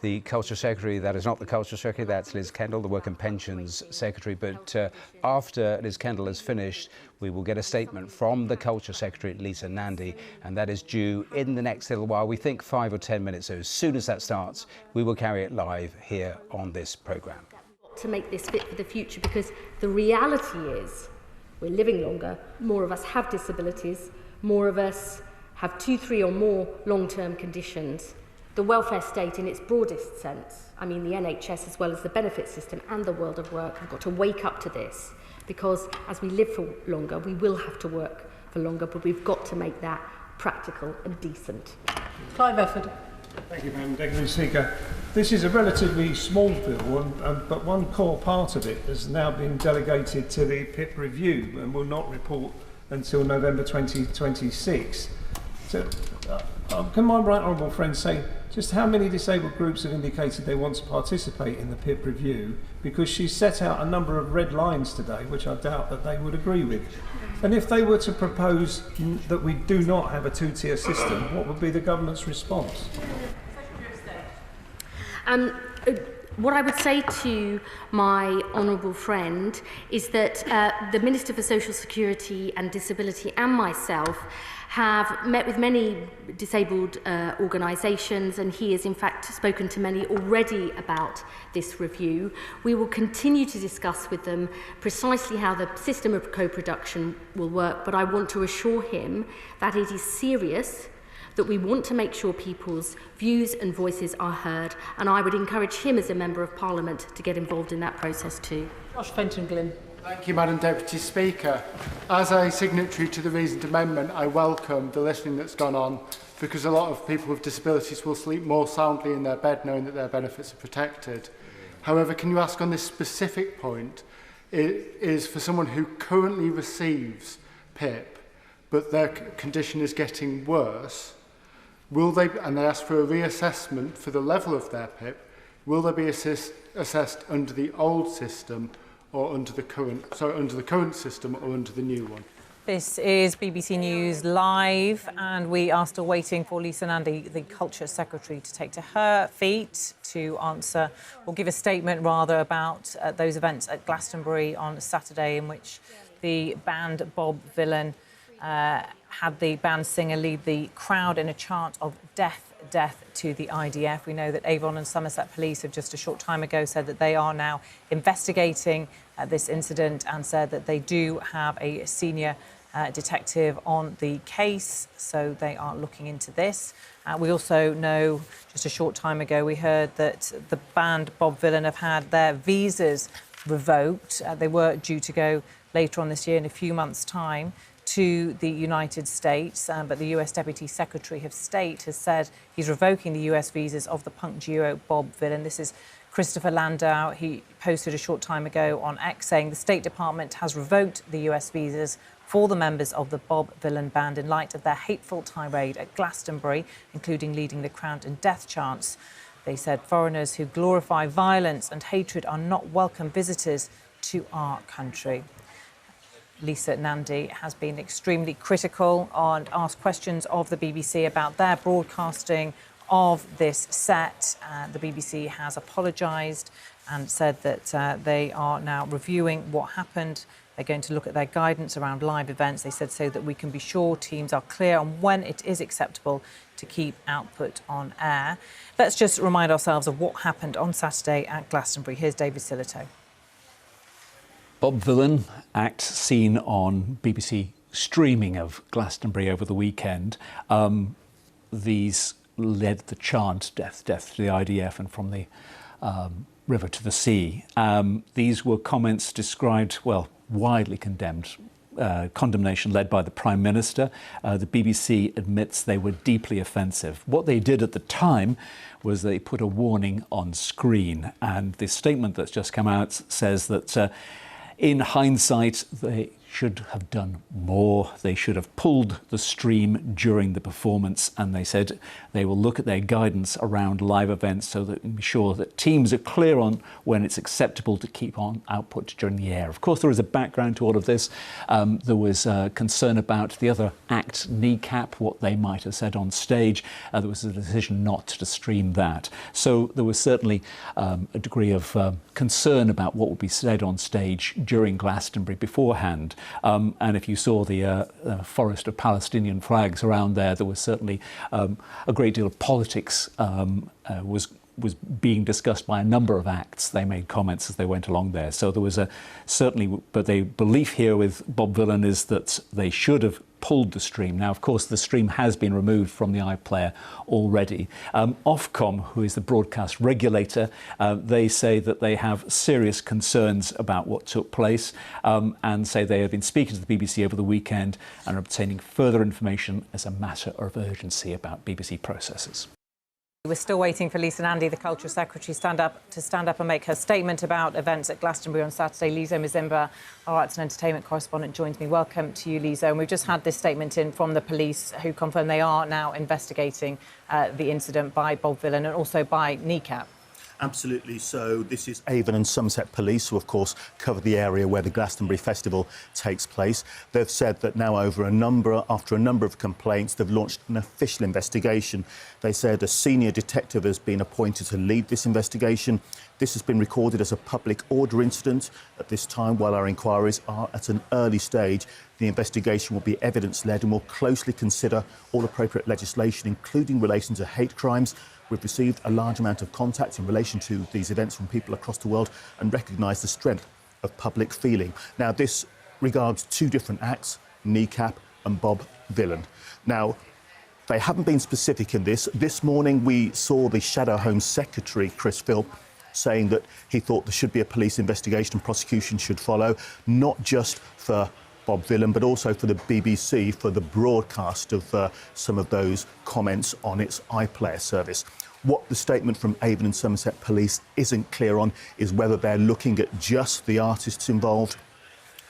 the Culture Secretary, that is not the Culture Secretary, that's Liz Kendall, the Work and Pensions Secretary. But after Liz Kendall is finished, we will get a statement from the Culture Secretary, Lisa Nandy, and that is due in the next little while. We think 5 or 10 minutes. So as soon as that starts, we will carry it live here on this programme. To make this fit for the future, because the reality is we're living longer, more of us have disabilities, more of us have 2, 3 or more long-term conditions. The welfare state in its broadest sense, I mean the NHS as well as the benefit system and the world of work, have got to wake up to this, because as we live for longer, we will have to work for longer, but we've got to make that practical and decent. Clive Efford. Thank you, Madam Deputy Speaker. This is a relatively small bill, but one core part of it has now been delegated to the PIP review and will not report until November 2026. So, can my right honourable friend say just how many disabled groups have indicated they want to participate in the PIP review? Because she set out a number of red lines today, which I doubt that they would agree with. And if they were to propose that we do not have a two-tier system, what would be the government's response? What I would say to my honourable friend is that the Minister for Social Security and Disability and myself have met with many disabled organisations, and he has in fact spoken to many already about this review. We will continue to discuss with them precisely how the system of co-production will work, but I want to assure him that it is serious, that we want to make sure people's views and voices are heard, and I would encourage him as a Member of Parliament to get involved in that process too. Josh Fenton-Glynn. Thank you, Madam Deputy Speaker. As a signatory to the reasoned amendment, I welcome the listening that's gone on, because a lot of people with disabilities will sleep more soundly in their bed knowing that their benefits are protected. However, can you ask on this specific point, it is for someone who currently receives PIP, but their condition is getting worse, will they, and they ask for a reassessment for the level of their PIP, will they be assessed under the old system or under the current system or under the new one? This is BBC News Live, and we are still waiting for Lisa Nandy, the Culture Secretary, to take to her feet to answer, or give a statement rather, about those events at Glastonbury on Saturday in which the band Bob Vylan had the band singer lead the crowd in a chant of death, death to the IDF. We know that Avon and Somerset Police have just a short time ago said that they are now investigating this incident and said that they do have a senior detective on the case, so they are looking into this. We also know just a short time ago we heard that the band Bob Vylan have had their visas revoked. They were due to go later on this year in a few months' time to the United States, but the US Deputy Secretary of State has said he's revoking the US visas of the punk duo Bob Vylan. This is Christopher Landau. He posted a short time ago on X saying the State Department has revoked the US visas for the members of the Bob Vylan band in light of their hateful tirade at Glastonbury, including leading the crowd in death chants. They said foreigners who glorify violence and hatred are not welcome visitors to our country. Lisa Nandy has been extremely critical and asked questions of the BBC about their broadcasting of this set. The BBC has apologised and said that they are now reviewing what happened. They're going to look at their guidance around live events. They said so that we can be sure teams are clear on when it is acceptable to keep output on air. Let's just remind ourselves of what happened on Saturday at Glastonbury. Here's David Sillito. Bob Vylan, act seen on BBC streaming of Glastonbury over the weekend. These led the chant, death, death to the IDF, and from the river to the sea. These were comments described, well, widely condemned, condemnation led by the Prime Minister. The BBC admits they were deeply offensive. What they did at the time was they put a warning on screen, and the statement that's just come out says that in hindsight, they should have done more. They should have pulled the stream during the performance, and they said they will look at their guidance around live events so that ensure that teams are clear on when it's acceptable to keep on output during the air. Of course, there is a background to all of this. There was concern about the other act, Kneecap, what they might have said on stage. There was a decision not to stream that. So there was certainly a degree of concern about what would be said on stage during Glastonbury beforehand. And if you saw the forest of Palestinian flags around there, there was certainly a great deal of politics was being discussed by a number of acts. They made comments as they went along there. So there was but the belief here with Bob Vylan is that they should have pulled the stream. Now, of course, the stream has been removed from the iPlayer already. Ofcom, who is the broadcast regulator, they say that they have serious concerns about what took place and say they have been speaking to the BBC over the weekend and are obtaining further information as a matter of urgency about BBC processes. We're still waiting for Lisa Nandy, the Culture Secretary, to stand up and make her statement about events at Glastonbury on Saturday. Lizo Mzimba, our arts and entertainment correspondent, joins me. Welcome to you, Lizo. And we've just had this statement in from the police, who confirm they are now investigating the incident by Bob Vylan and also by Kneecap. Absolutely. So this is Avon and Somerset Police, who of course cover the area where the Glastonbury Festival takes place. They've said that now after a number of complaints, they've launched an official investigation. They said a senior detective has been appointed to lead this investigation. This has been recorded as a public order incident. At this time, while our inquiries are at an early stage, the investigation will be evidence-led and will closely consider all appropriate legislation, including relation to hate crimes. We've received a large amount of contact in relation to these events from people across the world and recognise the strength of public feeling. Now, this regards two different acts, Kneecap and Bob Vylan. Now, they haven't been specific in this. This morning, we saw the Shadow Home Secretary, Chris Philp, saying that he thought there should be a police investigation and prosecution should follow, not just for Bob Vylan, but also for the BBC for the broadcast of some of those comments on its iPlayer service. What the statement from Avon and Somerset Police isn't clear on is whether they're looking at just the artists involved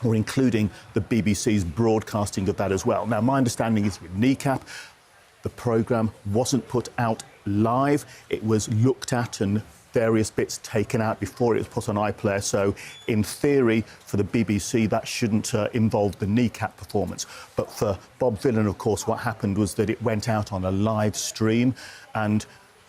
or including the BBC's broadcasting of that as well. Now, my understanding is with Kneecap, the programme wasn't put out live. It was looked at and various bits taken out before it was put on iPlayer. So, in theory, for the BBC, that shouldn't involve the Kneecap performance. But for Bob Vylan, of course, what happened was that it went out on a live stream, and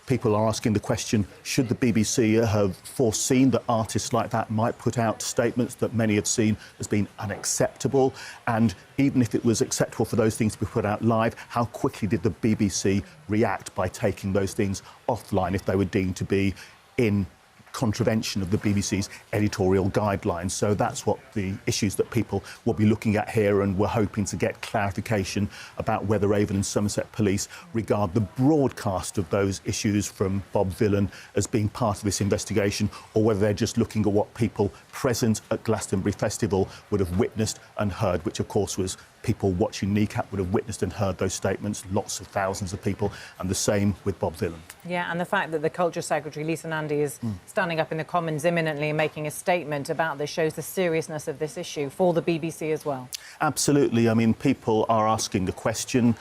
people are asking the question, should the BBC have foreseen that artists like that might put out statements that many have seen as being unacceptable? And even if it was acceptable for those things to be put out live, how quickly did the BBC react by taking those things offline if they were deemed to be in contravention of the BBC's editorial guidelines? So that's what the issues that people will be looking at here, and we're hoping to get clarification about whether Avon and Somerset Police regard the broadcast of those issues from Bob Vylan as being part of this investigation, or whether they're just looking at what people present at Glastonbury Festival would have witnessed and heard, which of course was people watching Kneecap would have witnessed and heard those statements, lots of thousands of people, and the same with Bob Vylan. Yeah, and the fact that the Culture Secretary, Lisa Nandy, is standing up in the Commons imminently and making a statement about this shows the seriousness of this issue for the BBC as well. Absolutely. I mean, people are asking the question,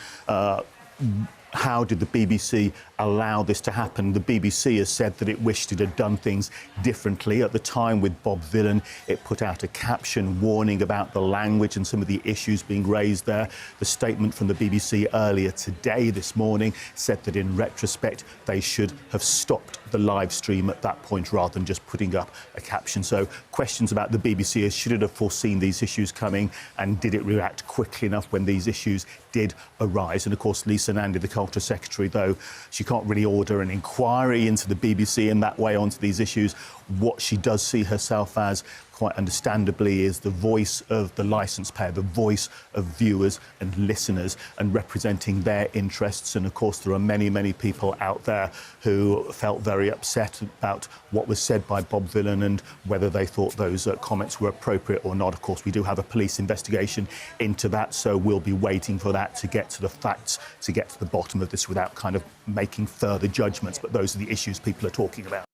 how did the BBC allow this to happen? The BBC has said that it wished it had done things differently. At the time with Bob Vylan, it put out a caption warning about the language and some of the issues being raised there. The statement from the BBC earlier today, this morning, said that in retrospect, they should have stopped the live stream at that point rather than just putting up a caption. So questions about the BBC is, should it have foreseen these issues coming, and did it react quickly enough when these issues did arise? And of course, Lisa Nandy, the Culture Secretary, though she can't really order an inquiry into the BBC in that way onto these issues, what she does see herself as, quite understandably, is the voice of the licence payer, the voice of viewers and listeners, and representing their interests. And of course, there are many, many people out there who felt very upset about what was said by Bob Vylan and whether they thought those comments were appropriate or not. Of course, we do have a police investigation into that, so we'll be waiting for that to get to the facts, to get to the bottom of this without kind of making further judgments. But those are the issues people are talking about.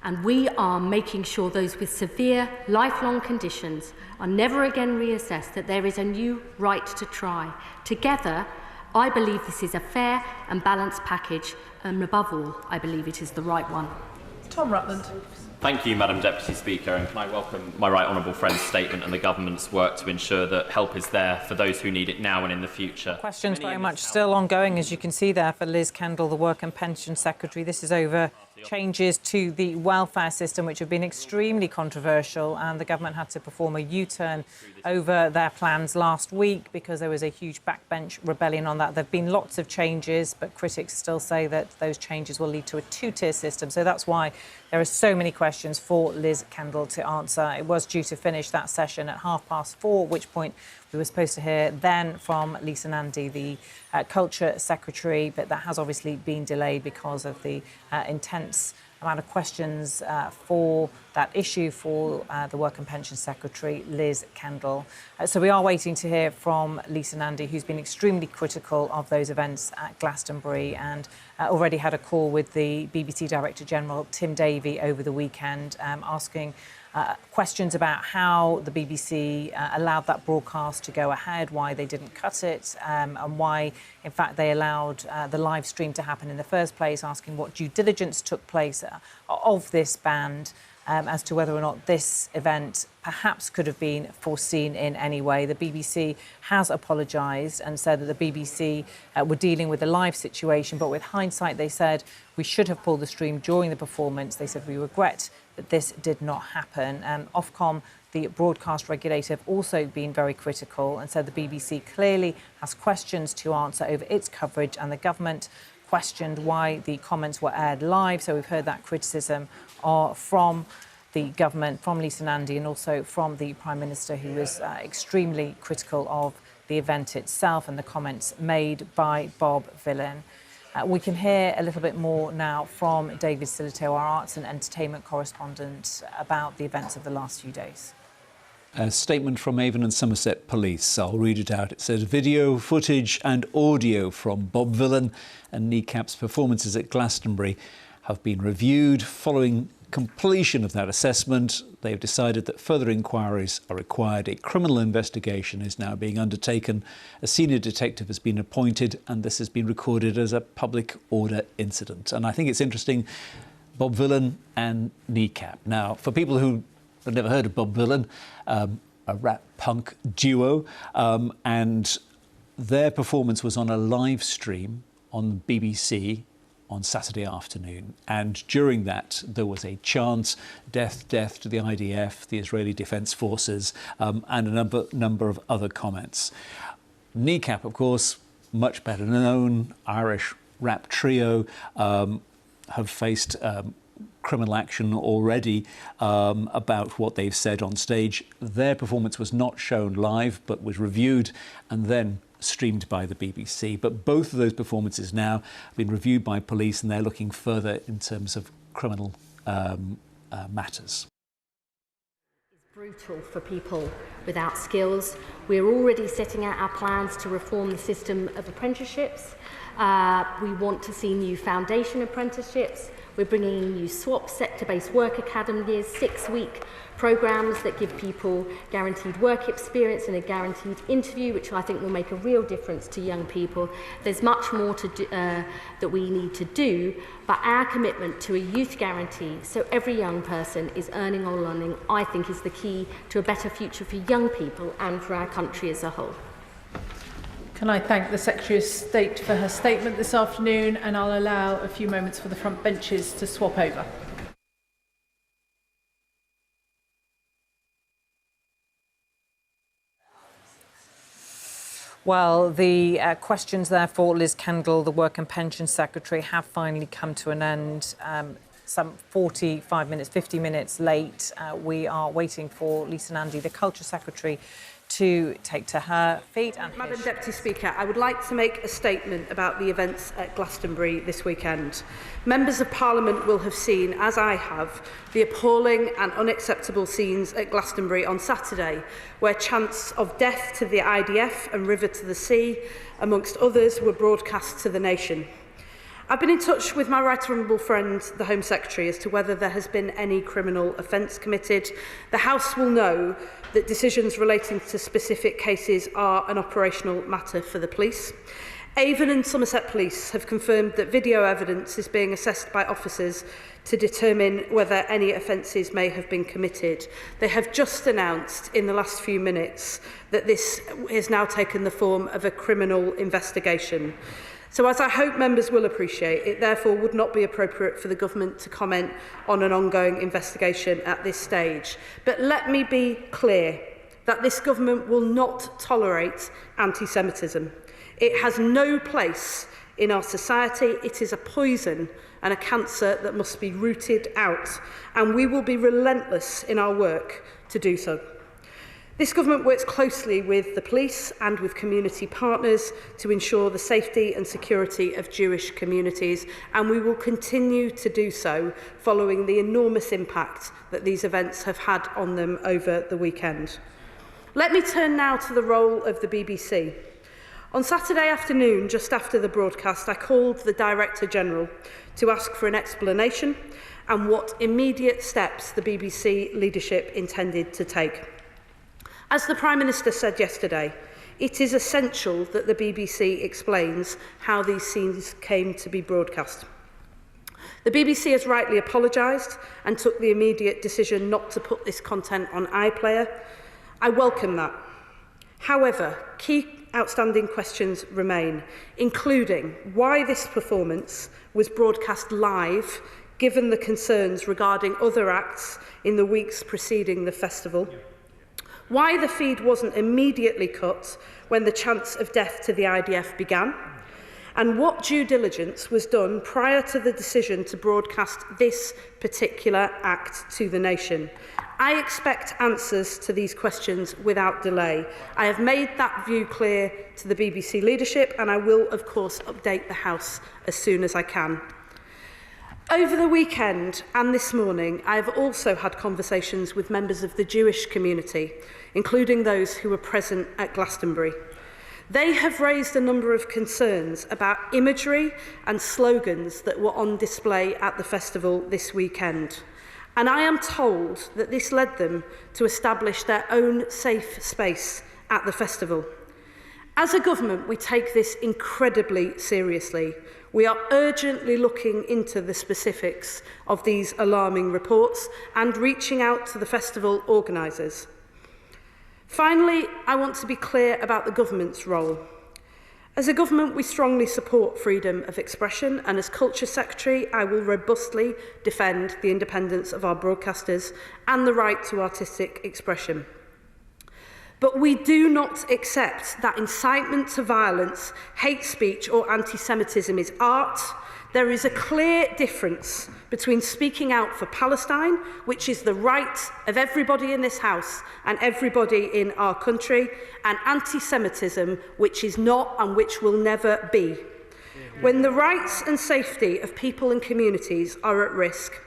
And we are making sure those with severe, lifelong conditions are never again reassessed, that there is a new right to try. Together, I believe this is a fair and balanced package, and above all, I believe it is the right one. Tom Rutland. Thank you, Madam Deputy Speaker, and can I welcome my right honourable friend's statement and the government's work to ensure that help is there for those who need it now and in the future. Questions very much still ongoing, as you can see there, for Liz Kendall, the Work and Pension Secretary. This is over changes to the welfare system, which have been extremely controversial, and the government had to perform a U-turn over their plans last week because there was a huge backbench rebellion on that. There have been lots of changes, but critics still say that those changes will lead to a two-tier system. So that's why there are so many questions for Liz Kendall to answer. It was due to finish that session at 4:30, at which point we were supposed to hear then from Lisa Nandy, the Culture Secretary, but that has obviously been delayed because of the intense amount of questions for that issue for the Work and Pension Secretary, Liz Kendall. So we are waiting to hear from Lisa Nandy, who's been extremely critical of those events at Glastonbury and already had a call with the BBC Director General, Tim Davie, over the weekend, asking questions about how the BBC allowed that broadcast to go ahead, why they didn't cut it, and why, in fact, they allowed the live stream to happen in the first place, asking what due diligence took place of this band as to whether or not this event perhaps could have been foreseen in any way. The BBC has apologised and said that the BBC were dealing with a live situation, but with hindsight, they said we should have pulled the stream during the performance. They said we regret that this did not happen. Ofcom, the broadcast regulator, have also been very critical and said the BBC clearly has questions to answer over its coverage, and the government questioned why the comments were aired live. So we've heard that criticism from the government, from Lisa Nandy, and also from the Prime Minister, who was extremely critical of the event itself and the comments made by Bob Vylan. We can hear a little bit more now from David Silito, our arts and entertainment correspondent, about the events of the last few days. A statement from Avon and Somerset Police. I'll read it out. It says, video, footage and audio from Bob Vylan and Kneecap's performances at Glastonbury have been reviewed. Following completion of that assessment, they've decided that further inquiries are required. A criminal investigation is now being undertaken. A senior detective has been appointed, and this has been recorded as a public order incident. And I think it's interesting, Bob Vylan and Kneecap. Now, for people who have never heard of Bob Vylan, a rap punk duo, and their performance was on a live stream on the BBC on Saturday afternoon, and during that there was a chant, death, death to the IDF, the Israeli Defence Forces, and a number of other comments. Kneecap, of course, much better known, Irish rap trio, have faced criminal action already about what they've said on stage. Their performance was not shown live, but was reviewed and then streamed by the BBC. But both of those performances now have been reviewed by police, and they're looking further in terms of criminal matters. It's brutal for people without skills. We're already setting out our plans to reform the system of apprenticeships. We want to see new foundation apprenticeships. We're bringing in new SWAP, sector-based work academies, 6-week programmes that give people guaranteed work experience and a guaranteed interview, which I think will make a real difference to young people. There's much more to do, that we need to do, but our commitment to a youth guarantee, so every young person is earning or learning, I think is the key to a better future for young people and for our country as a whole. Can I thank the Secretary of State for her statement this afternoon, and I'll allow a few moments for the front benches to swap over. Well, the questions there for Liz Kendall, the Work and Pension Secretary, have finally come to an end. Some 45 minutes, 50 minutes late. We are waiting for Lisa Nandy, the Culture Secretary, to take to her feet. And Madam Deputy Speaker, I would like to make a statement about the events at Glastonbury this weekend. Members of Parliament will have seen, as I have, the appalling and unacceptable scenes at Glastonbury on Saturday, where chants of death to the IDF and river to the sea, amongst others, were broadcast to the nation. I've been in touch with my right honourable friend, the Home Secretary, as to whether there has been any criminal offence committed. The House will know that decisions relating to specific cases are an operational matter for the police. Avon and Somerset Police have confirmed that video evidence is being assessed by officers to determine whether any offences may have been committed. They have just announced in the last few minutes that this has now taken the form of a criminal investigation. So, as I hope members will appreciate, it therefore would not be appropriate for the government to comment on an ongoing investigation at this stage. But let me be clear that this government will not tolerate anti-Semitism. It has no place in our society. It is a poison and a cancer that must be rooted out, and we will be relentless in our work to do so. This government works closely with the police and with community partners to ensure the safety and security of Jewish communities, and we will continue to do so following the enormous impact that these events have had on them over the weekend. Let me turn now to the role of the BBC. On Saturday afternoon, just after the broadcast, I called the Director General to ask for an explanation and what immediate steps the BBC leadership intended to take. As the Prime Minister said yesterday, it is essential that the BBC explains how these scenes came to be broadcast. The BBC has rightly apologised and took the immediate decision not to put this content on iPlayer. I welcome that. However, key outstanding questions remain, including why this performance was broadcast live, given the concerns regarding other acts in the weeks preceding the festival, why the feed wasn't immediately cut when the chance of death to the IDF began, and what due diligence was done prior to the decision to broadcast this particular act to the nation. I expect answers to these questions without delay. I have made that view clear to the BBC leadership, and I will, of course, update the House as soon as I can. Over the weekend and this morning, I have also had conversations with members of the Jewish community, including those who were present at Glastonbury. They have raised a number of concerns about imagery and slogans that were on display at the festival this weekend. And I am told that this led them to establish their own safe space at the festival. As a government, we take this incredibly seriously. We are urgently looking into the specifics of these alarming reports and reaching out to the festival organisers. Finally, I want to be clear about the government's role. As a government, we strongly support freedom of expression, and as Culture Secretary, I will robustly defend the independence of our broadcasters and the right to artistic expression. But we do not accept that incitement to violence, hate speech or anti-Semitism is art. There is a clear difference between speaking out for Palestine, which is the right of everybody in this House and everybody in our country, and anti-Semitism, which is not and which will never be. When the rights and safety of people and communities are at risk,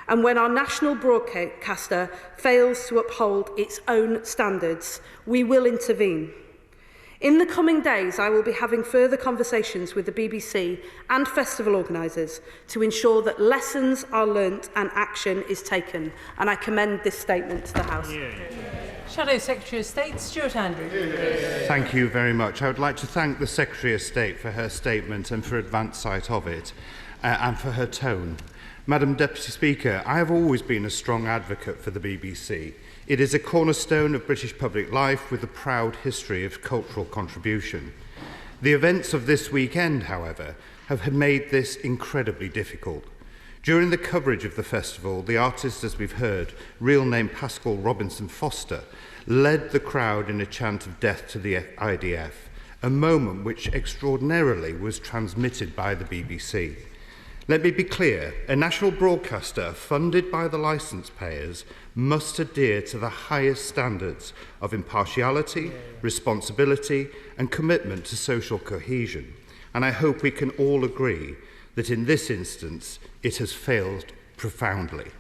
and when our national broadcaster fails to uphold its own standards, we will intervene. In the coming days, I will be having further conversations with the BBC and festival organisers to ensure that lessons are learnt and action is taken. And I commend this statement to the House. Shadow Secretary of State, Stuart Andrew. Thank you very much. I would like to thank the Secretary of State for her statement and for advance sight of it, and for her tone. Madam Deputy Speaker, I have always been a strong advocate for the BBC. It is a cornerstone of British public life with a proud history of cultural contribution. The events of this weekend, however, have made this incredibly difficult. During the coverage of the festival, the artist, as we've heard, real name Pascal Robinson Foster, led the crowd in a chant of death to the IDF, a moment which extraordinarily was transmitted by the BBC. Let me be clear, a national broadcaster funded by the licence payers must adhere to the highest standards of impartiality, responsibility and commitment to social cohesion. And I hope we can all agree that in this instance it has failed profoundly.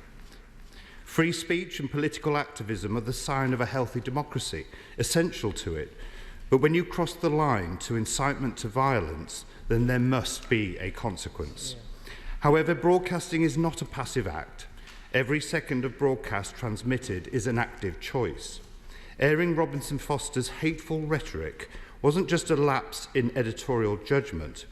Free speech and political activism are the sign of a healthy democracy, essential to it. But when you cross the line to incitement to violence, then there must be a consequence. However, broadcasting is not a passive act. Every second of broadcast transmitted is an active choice. Airing Robinson Foster's hateful rhetoric wasn't just a lapse in editorial judgment.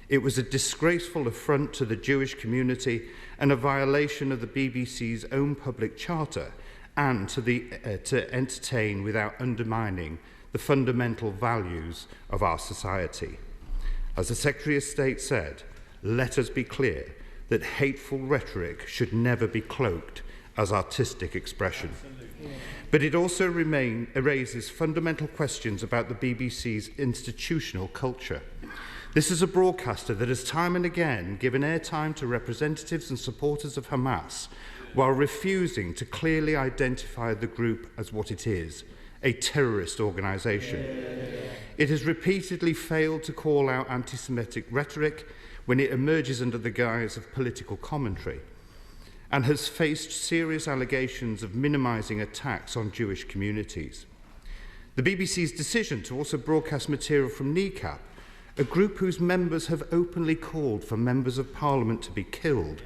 It was a disgraceful affront to the Jewish community and a violation of the BBC's own public charter and to entertain without undermining the fundamental values of our society. As the Secretary of State said, let us be clear that hateful rhetoric should never be cloaked as artistic expression. But it also raises fundamental questions about the BBC's institutional culture. This is a broadcaster that has time and again given airtime to representatives and supporters of Hamas while refusing to clearly identify the group as what it is, a terrorist organisation. It has repeatedly failed to call out anti-Semitic rhetoric when it emerges under the guise of political commentary, and has faced serious allegations of minimising attacks on Jewish communities. The BBC's decision to also broadcast material from NECAP, a group whose members have openly called for members of Parliament to be killed,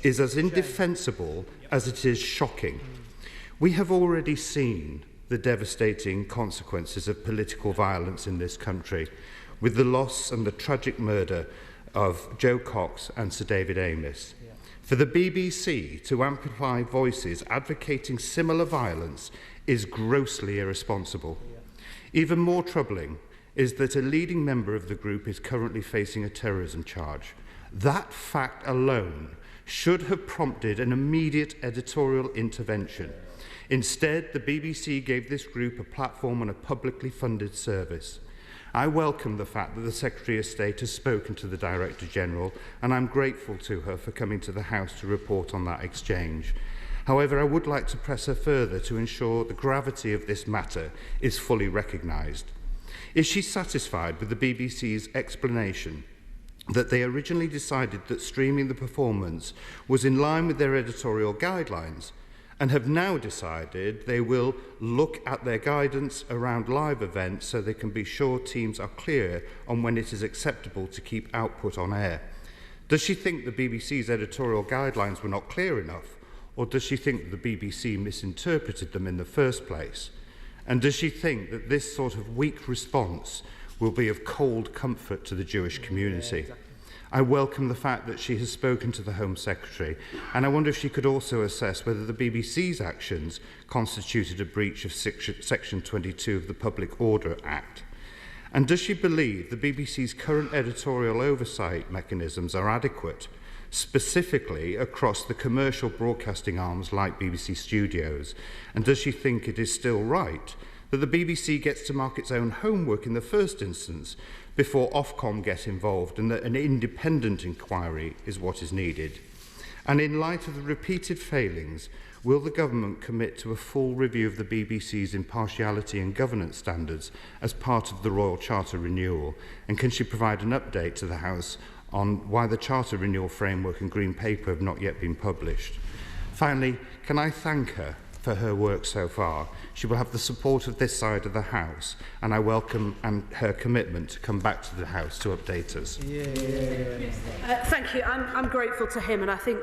is as indefensible as it is shocking. We have already seen the devastating consequences of political violence in this country, with the loss and the tragic murder of Joe Cox and Sir David Amess. For the BBC to amplify voices advocating similar violence is grossly irresponsible. Even more troubling is that a leading member of the group is currently facing a terrorism charge. That fact alone should have prompted an immediate editorial intervention. Instead, the BBC gave this group a platform on a publicly funded service. I welcome the fact that the Secretary of State has spoken to the Director General, and I'm grateful to her for coming to the House to report on that exchange. However, I would like to press her further to ensure the gravity of this matter is fully recognised. Is she satisfied with the BBC's explanation that they originally decided that streaming the performance was in line with their editorial guidelines, and have now decided they will look at their guidance around live events so they can be sure teams are clear on when it is acceptable to keep output on air? Does she think the BBC's editorial guidelines were not clear enough, or does she think that the BBC misinterpreted them in the first place? And does she think that this sort of weak response will be of cold comfort to the Jewish community? I welcome the fact that she has spoken to the Home Secretary, and I wonder if she could also assess whether the BBC's actions constituted a breach of Section 22 of the Public Order Act. And does she believe the BBC's current editorial oversight mechanisms are adequate, specifically across the commercial broadcasting arms like BBC Studios? And does she think it is still right that the BBC gets to mark its own homework in the first instance before Ofcom get involved, and that an independent inquiry is what is needed? And in light of the repeated failings, will the government commit to a full review of the BBC's impartiality and governance standards as part of the Royal Charter renewal? And can she provide an update to the House on why the Charter renewal framework and Green Paper have not yet been published? Finally, can I thank her for her work so far? She will have the support of this side of the House, and I welcome her commitment to come back to the House to update us. Thank you. I'm grateful to him, and I think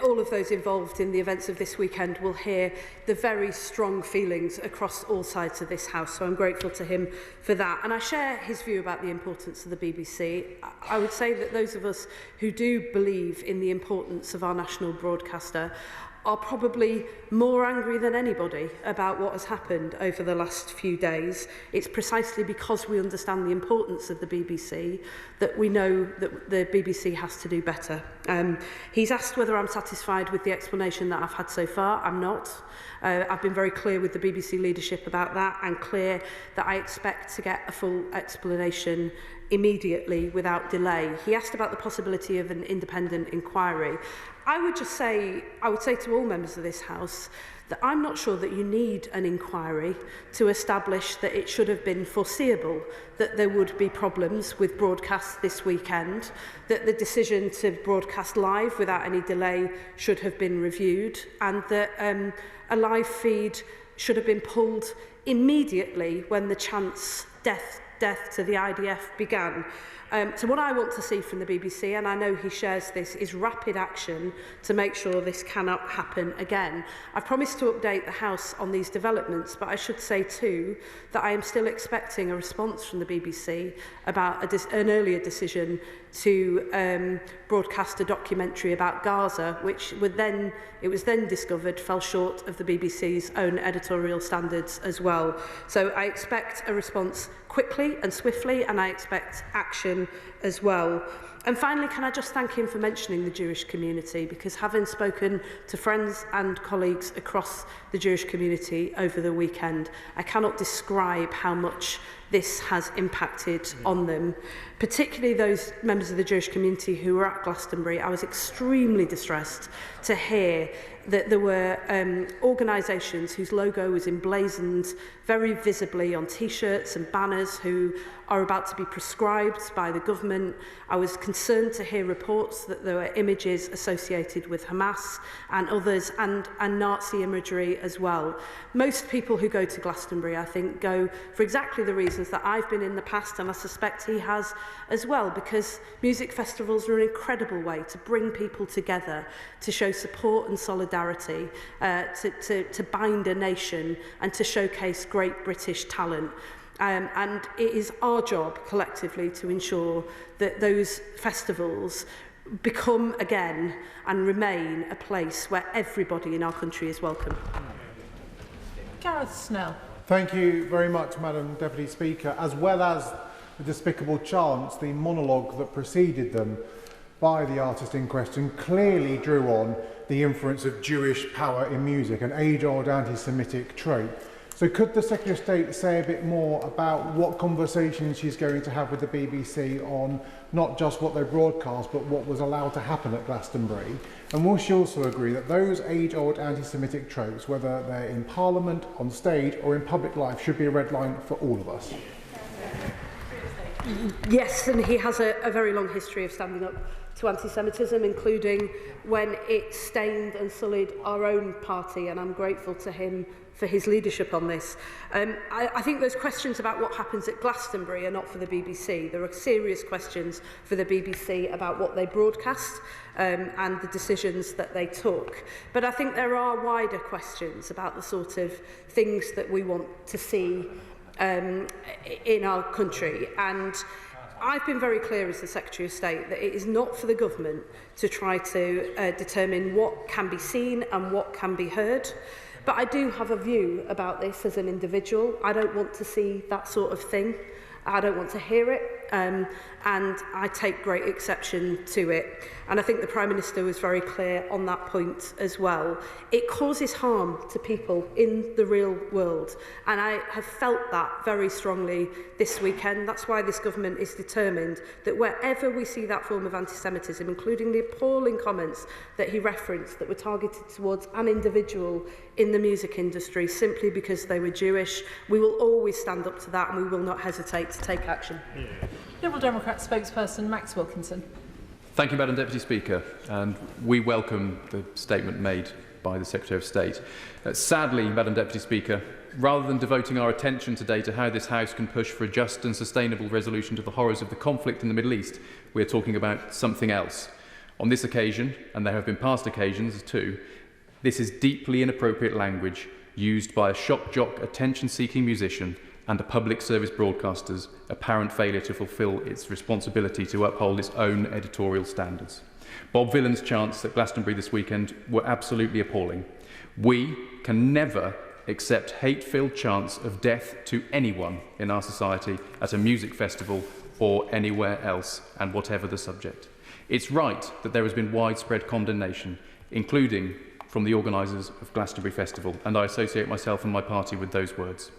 all of those involved in the events of this weekend will hear the very strong feelings across all sides of this House, so I'm grateful to him for that. And I share his view about the importance of the BBC. I would say that those of us who do believe in the importance of our national broadcaster are probably more angry than anybody about what has happened over the last few days. It's precisely because we understand the importance of the BBC that we know that the BBC has to do better. He's asked whether I'm satisfied with the explanation that I've had so far. I'm not. I've been very clear with the BBC leadership about that, and clear that I expect to get a full explanation immediately without delay. He asked about the possibility of an independent inquiry. I would say to all members of this House that I'm not sure that you need an inquiry to establish that it should have been foreseeable that there would be problems with broadcasts this weekend, that the decision to broadcast live without any delay should have been reviewed, and that a live feed should have been pulled immediately when the death to the IDF began. So what I want to see from the BBC, and I know he shares this, is rapid action to make sure this cannot happen again. I've promised to update the House on these developments, but I should say too that I am still expecting a response from the BBC about an earlier decision to broadcast a documentary about Gaza, which it was then discovered fell short of the BBC's own editorial standards as well. So I expect a response quickly and swiftly, and I expect action as well. And finally, can I just thank him for mentioning the Jewish community, because having spoken to friends and colleagues across the Jewish community over the weekend, I cannot describe how much this has impacted on them, particularly those members of the Jewish community who were at Glastonbury. I was extremely distressed to hear that there were organisations whose logo was emblazoned very visibly on T-shirts and banners who are about to be prescribed by the government. I was concerned to hear reports that there were images associated with Hamas and others, and Nazi imagery as well. Most people who go to Glastonbury, I think, go for exactly the reasons that I've been in the past, and I suspect he has as well, because music festivals are an incredible way to bring people together, to show support and solidarity, to bind a nation and to showcase great British talent. And it is our job collectively to ensure that those festivals become again and remain a place where everybody in our country is welcome. Gareth Snell. Thank you very much, Madam Deputy Speaker. As well as the despicable chants, the monologue that preceded them by the artist in question clearly drew on the influence of Jewish power in music, an age-old anti-Semitic trait. So could the Secretary of State say a bit more about what conversations she's going to have with the BBC on not just what they broadcast, but what was allowed to happen at Glastonbury? And will she also agree that those age-old anti-Semitic tropes, whether they're in Parliament, on stage or in public life, should be a red line for all of us? Yes, and he has a very long history of standing up to anti-Semitism, including when it stained and sullied our own party, and I'm grateful to him for his leadership on this. I think those questions about what happens at Glastonbury are not for the BBC. There are serious questions for the BBC about what they broadcast and the decisions that they took. But I think there are wider questions about the sort of things that we want to see in our country. And I've been very clear as the Secretary of State that it is not for the government to try to determine what can be seen and what can be heard. But I do have a view about this as an individual. I don't want to see that sort of thing. I don't want to hear it, and I take great exception to it. And I think the Prime Minister was very clear on that point as well. It causes harm to people in the real world, and I have felt that very strongly this weekend. That's why this government is determined that wherever we see that form of anti-Semitism, including the appalling comments that he referenced that were targeted towards an individual in the music industry simply because they were Jewish, we will always stand up to that, and we will not hesitate to take action. Liberal Democrat spokesperson Max Wilkinson. Thank you, Madam Deputy Speaker, and we welcome the statement made by the Secretary of State. Sadly, Madam Deputy Speaker, rather than devoting our attention today to how this House can push for a just and sustainable resolution to the horrors of the conflict in the Middle East, we are talking about something else. On this occasion, and there have been past occasions too, this is deeply inappropriate language used by a shock jock, attention-seeking musician and a public service broadcaster's apparent failure to fulfil its responsibility to uphold its own editorial standards. Bob Vylan's chants at Glastonbury this weekend were absolutely appalling. We can never accept hate-filled chants of death to anyone in our society at a music festival or anywhere else, and whatever the subject. It's right that there has been widespread condemnation, including from the organisers of Glastonbury Festival, and I associate myself and my party with those words.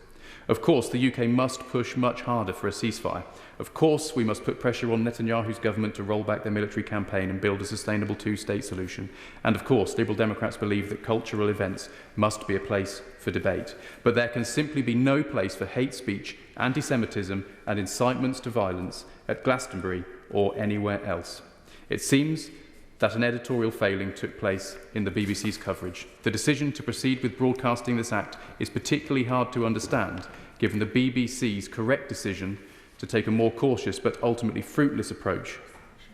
Of course, the UK must push much harder for a ceasefire. Of course, we must put pressure on Netanyahu's government to roll back their military campaign and build a sustainable two-state solution. And of course, Liberal Democrats believe that cultural events must be a place for debate. But there can simply be no place for hate speech, anti-Semitism and incitements to violence at Glastonbury or anywhere else. It seems that an editorial failing took place in the BBC's coverage. The decision to proceed with broadcasting this act is particularly hard to understand, given the BBC's correct decision to take a more cautious but ultimately fruitless approach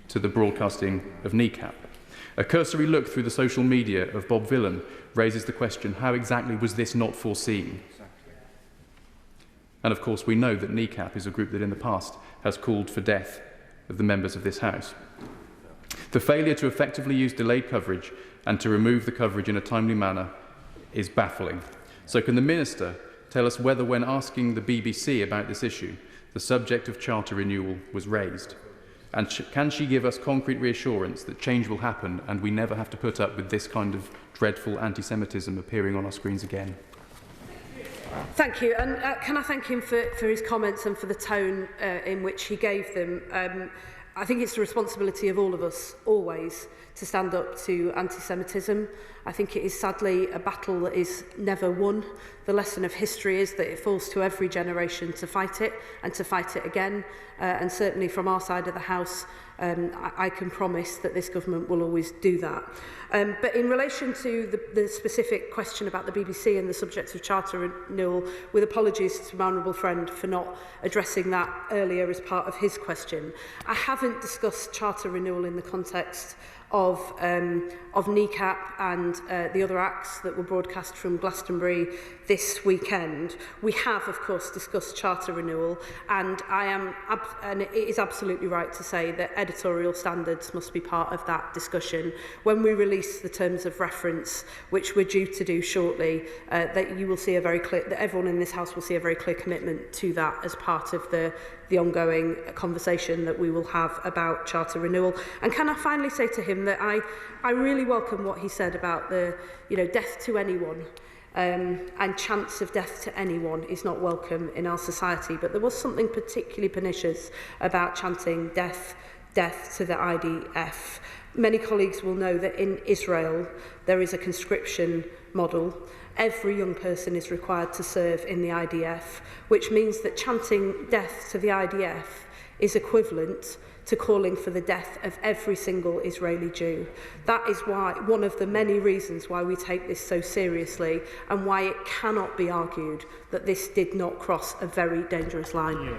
to the broadcasting of kneecap. A cursory look through the social media of Bob Vylan raises the question, how exactly was this not foreseen? And of course, we know that kneecap is a group that in the past has called for death of the members of this House. The failure to effectively use delayed coverage and to remove the coverage in a timely manner is baffling. So can the Minister tell us whether, when asking the BBC about this issue, the subject of charter renewal was raised? And can she give us concrete reassurance that change will happen and we never have to put up with this kind of dreadful anti-Semitism appearing on our screens again? Thank you, and can I thank him for his comments and for the tone in which he gave them. I think it's the responsibility of all of us, always, to stand up to anti-Semitism. I think it is sadly a battle that is never won. The lesson of history is that it falls to every generation to fight it and to fight it again. And certainly from our side of the House, I can promise that this government will always do that. But in relation to the specific question about the BBC and the subject of charter renewal, with apologies to my honourable friend for not addressing that earlier as part of his question, I haven't discussed charter renewal in the context of kneecap and the other acts that were broadcast from Glastonbury this weekend. We have, of course, discussed charter renewal, and and it is absolutely right to say that editorial standards must be part of that discussion. When we release the terms of reference, which we're due to do shortly, that you will see that everyone in this House will see a very clear commitment to that as part of the ongoing conversation that we will have about charter renewal. And can I finally say to him that I really welcome what he said about the death to anyone. And chance of death to anyone is not welcome in our society. But there was something particularly pernicious about chanting death to the IDF. Many colleagues will know that in Israel there is a conscription model. Every young person is required to serve in the IDF, which means that chanting death to the IDF is equivalent to calling for the death of every single Israeli Jew. That is one of the many reasons why we take this so seriously and why it cannot be argued that this did not cross a very dangerous line.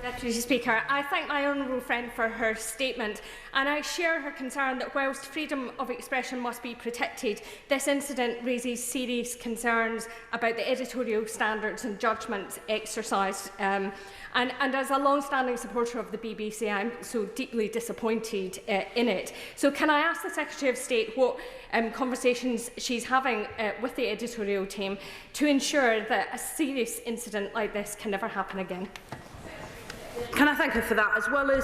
Deputy Speaker, I thank my honourable friend for her statement, and I share her concern that whilst freedom of expression must be protected, this incident raises serious concerns about the editorial standards and judgments exercised. And as a long-standing supporter of the BBC, I'm so deeply disappointed in it. So can I ask the Secretary of State what conversations she's having with the editorial team to ensure that a serious incident like this can never happen again? Can I thank her for that, as well as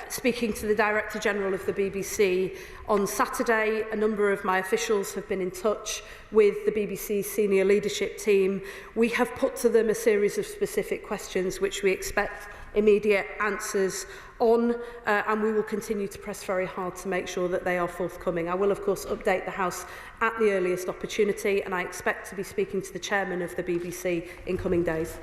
speaking to the Director General of the BBC on Saturday. A number of my officials have been in touch with the BBC's senior leadership team. We have put to them a series of specific questions which we expect immediate answers on, and we will continue to press very hard to make sure that they are forthcoming. I will, of course, update the House at the earliest opportunity, and I expect to be speaking to the Chairman of the BBC in coming days.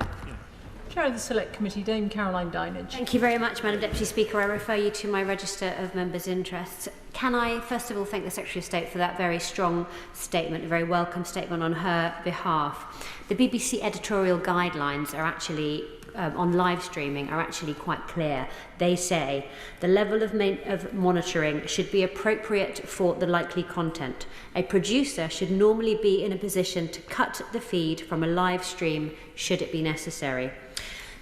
Chair of the Select Committee, Dame Caroline Dinage. Thank you very much, Madam Deputy Speaker. I refer you to my register of members' interests. Can I first of all thank the Secretary of State for that very strong statement, a very welcome statement on her behalf. The BBC editorial guidelines are actually on live streaming are actually quite clear. They say the level of monitoring should be appropriate for the likely content. A producer should normally be in a position to cut the feed from a live stream should it be necessary.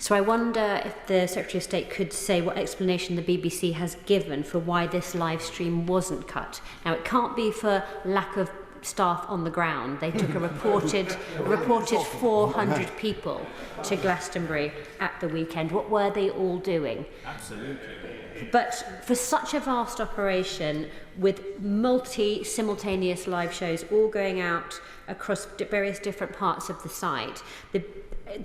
So I wonder if the Secretary of State could say what explanation the BBC has given for why this live stream wasn't cut. Now, it can't be for lack of staff on the ground. They took a reported 400 people to Glastonbury at the weekend. What were they all doing? Absolutely. But for such a vast operation with simultaneous live shows all going out across various different parts of the site,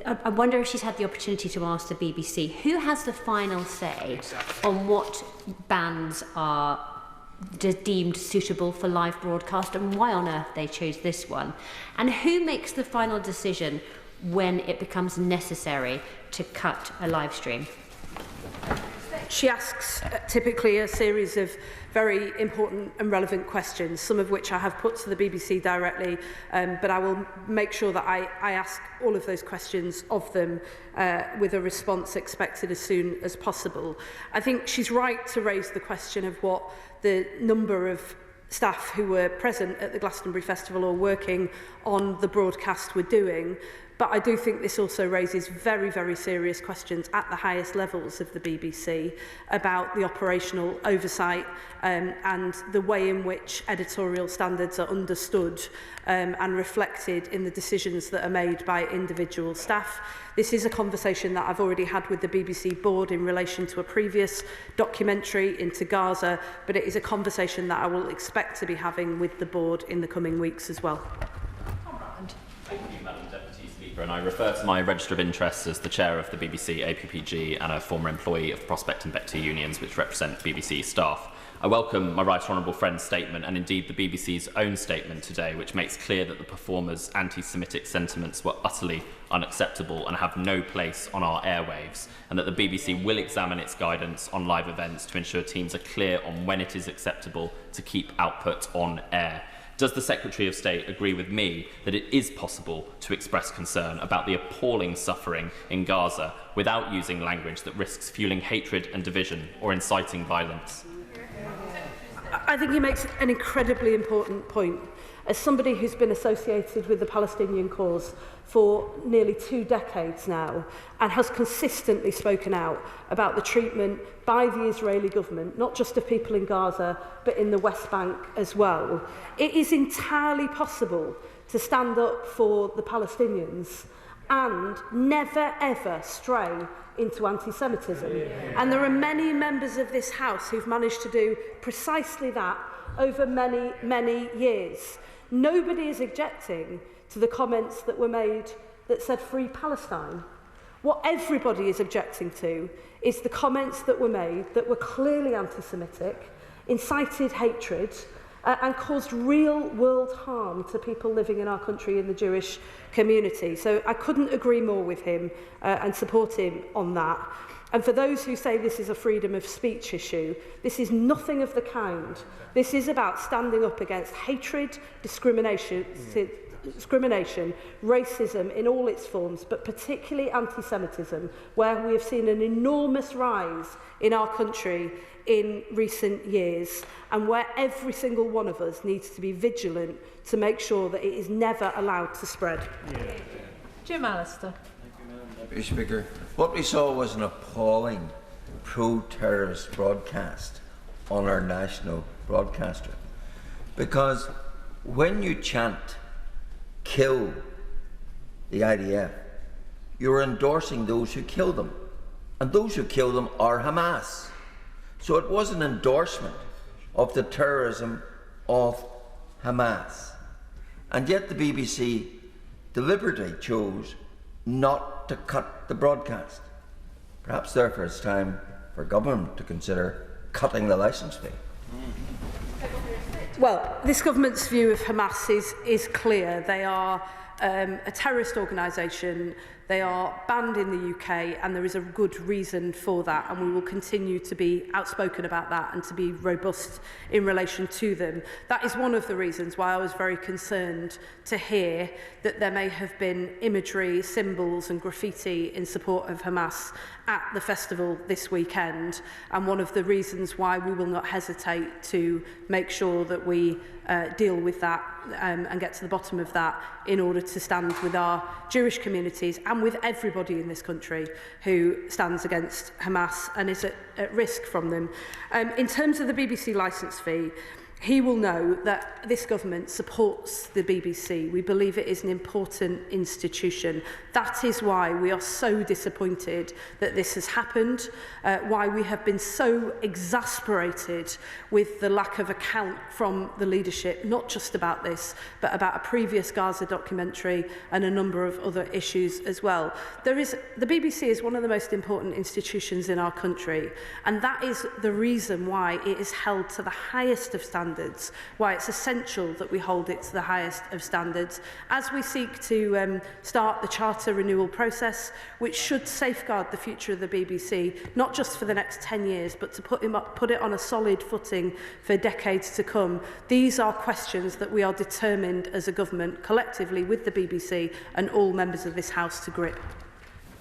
I wonder if she's had the opportunity to ask the BBC, who has the final say on what bands are deemed suitable for live broadcast and why on earth they chose this one? And who makes the final decision when it becomes necessary to cut a live stream? She asks typically a series of very important and relevant questions, some of which I have put to the BBC directly, but I will make sure that I ask all of those questions of them with a response expected as soon as possible. I think she's right to raise the question of what the number of staff who were present at the Glastonbury Festival or working on the broadcast were doing. But I do think this also raises very, very serious questions at the highest levels of the BBC about the operational oversight and the way in which editorial standards are understood and reflected in the decisions that are made by individual staff. This is a conversation that I've already had with the BBC board in relation to a previous documentary into Gaza, but it is a conversation that I will expect to be having with the board in the coming weeks as well. Thank you, Madam Deputy Speaker. And I refer to my register of interests as the chair of the BBC APPG and a former employee of the Prospect and Bector unions, which represent BBC staff. I welcome my right honourable friend's statement and indeed the BBC's own statement today, which makes clear that the performers' anti-Semitic sentiments were utterly unacceptable and have no place on our airwaves, and that the BBC will examine its guidance on live events to ensure teams are clear on when it is acceptable to keep output on air. Does the Secretary of State agree with me that it is possible to express concern about the appalling suffering in Gaza without using language that risks fueling hatred and division or inciting violence? I think he makes an incredibly important point. As somebody who's been associated with the Palestinian cause for nearly 2 decades now and has consistently spoken out about the treatment by the Israeli government, not just of people in Gaza, but in the West Bank as well, it is entirely possible to stand up for the Palestinians and never ever stray into anti-Semitism. And there are many members of this House who've managed to do precisely that over many, many years. Nobody is objecting to the comments that were made that said free Palestine. What everybody is objecting to is the comments that were made that were clearly anti-Semitic, incited hatred, and caused real-world harm to people living in our country in the Jewish community. So I couldn't agree more with him and support him on that. And for those who say this is a freedom of speech issue, this is nothing of the kind. This is about standing up against hatred, discrimination, racism in all its forms, but particularly anti-Semitism, where we have seen an enormous rise in our country in recent years, and where every single one of us needs to be vigilant to make sure that it is never allowed to spread. Jim Allister. Deputy Speaker, what we saw was an appalling pro-terrorist broadcast on our national broadcaster. Because when you chant, kill the IDF, you're endorsing those who kill them. And those who kill them are Hamas. So it was an endorsement of the terrorism of Hamas. And yet the BBC deliberately chose not to cut the broadcast. Perhaps therefore it's time for government to consider cutting the licence fee. Well, this government's view of Hamas is clear. They are a terrorist organisation. They are banned in the UK, and there is a good reason for that, and we will continue to be outspoken about that and to be robust in relation to them. That is one of the reasons why I was very concerned to hear that there may have been imagery, symbols and graffiti in support of Hamas at the festival this weekend, and one of the reasons why we will not hesitate to make sure that we deal with that and get to the bottom of that in order to stand with our Jewish communities and with everybody in this country who stands against Hamas and is at risk from them. In terms of the BBC licence fee, he will know that this government supports the BBC. We believe it is an important institution. That is why we are so disappointed that this has happened, why we have been so exasperated with the lack of account from the leadership, not just about this, but about a previous Gaza documentary and a number of other issues as well. The BBC is one of the most important institutions in our country, and that is the reason why it is held to the highest of standards standards, why it's essential that we hold it to the highest of standards as we seek to start the charter renewal process, which should safeguard the future of the BBC, not just for the next 10 years, but to put it on a solid footing for decades to come. These are questions that we are determined as a government, collectively with the BBC and all members of this House, to grip.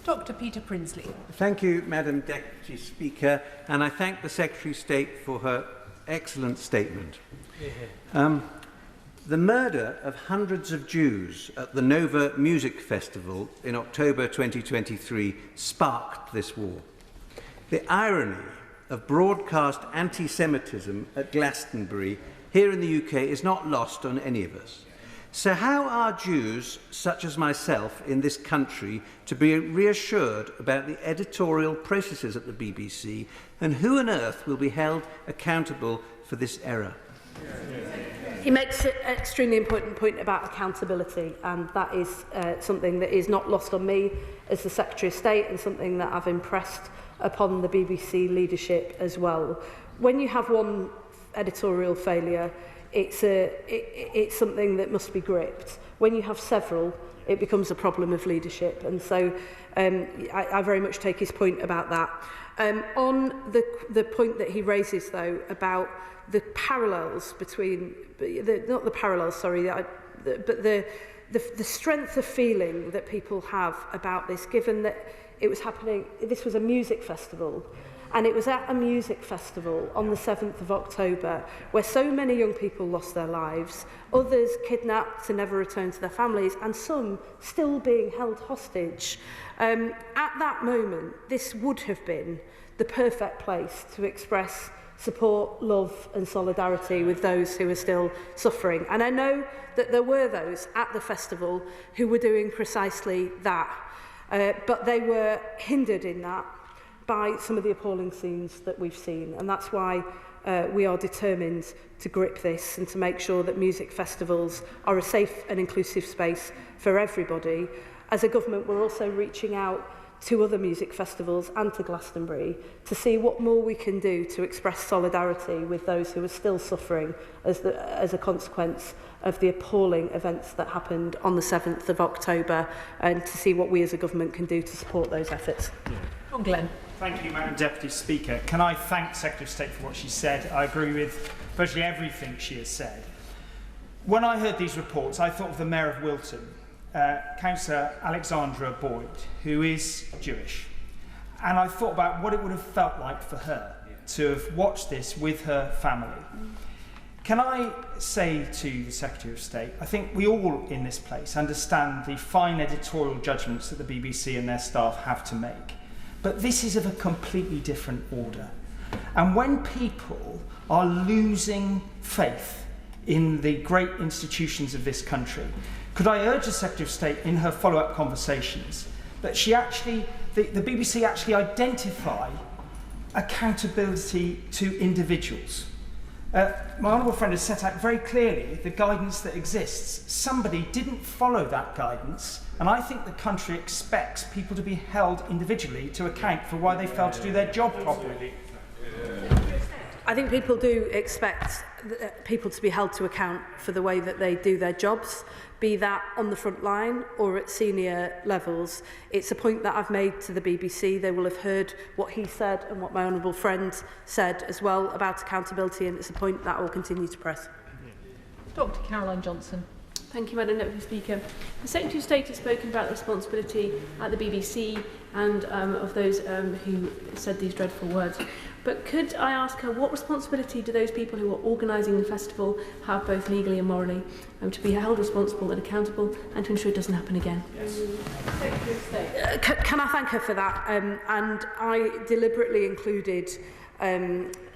Dr. Peter Prinsley. Thank you, Madam Deputy Speaker, and I thank the Secretary of State for her excellent statement. The murder of hundreds of Jews at the Nova Music Festival in October 2023 sparked this war. The irony of broadcast anti-Semitism at Glastonbury here in the UK is not lost on any of us. So how are Jews, such as myself, in this country to be reassured about the editorial processes at the BBC, and who on earth will be held accountable for this error? He makes an extremely important point about accountability, and that is something that is not lost on me as the Secretary of State, and something that I've impressed upon the BBC leadership as well. When you have one editorial failure, it's something that must be gripped. When you have several, it becomes a problem of leadership, and so I very much take his point about that. On the point that he raises, though, about the parallels between, not the parallels, sorry, but the strength of feeling that people have about this, given that it was happening, this was a music festival, and it was at a music festival on the 7th of October where so many young people lost their lives, others kidnapped to never return to their families, and some still being held hostage. At that moment, this would have been the perfect place to express support, love and solidarity with those who are still suffering. And I know that there were those at the festival who were doing precisely that, but they were hindered in that by some of the appalling scenes that we've seen, and that's why we are determined to grip this and to make sure that music festivals are a safe and inclusive space for everybody. As a government, we're also reaching out to other music festivals and to Glastonbury to see what more we can do to express solidarity with those who are still suffering as a consequence of the appalling events that happened on the 7th of October, and to see what we as a government can do to support those efforts. On Glenn. Thank you, Madam Deputy Speaker. Can I thank Secretary of State for what she said? I agree with virtually everything she has said. When I heard these reports, I thought of the Mayor of Wilton, Councillor Alexandra Boyd, who is Jewish. And I thought about what it would have felt like for her to have watched this with her family. Can I say to the Secretary of State, I think we all in this place understand the fine editorial judgments that the BBC and their staff have to make. But this is of a completely different order. And when people are losing faith in the great institutions of this country, could I urge the Secretary of State in her follow-up conversations that she actually, the BBC actually identify accountability to individuals? My honourable friend has set out very clearly the guidance that exists. Somebody didn't follow that guidance, and I think the country expects people to be held individually to account for why they failed to do their job properly. I think people do expect people to be held to account for the way that they do their jobs, be that on the front line or at senior levels. It's a point that I've made to the BBC. They will have heard what he said and what my honourable friend said as well about accountability, and it's a point that I will continue to press. Dr. Caroline Johnson. Thank you, Madam Deputy Speaker. The Secretary of State has spoken about the responsibility at the BBC and of those who said these dreadful words. But could I ask her, what responsibility do those people who are organising the festival have, both legally and morally, to be held responsible and accountable, and to ensure it doesn't happen again? Yes. Can I thank her for that? And I deliberately included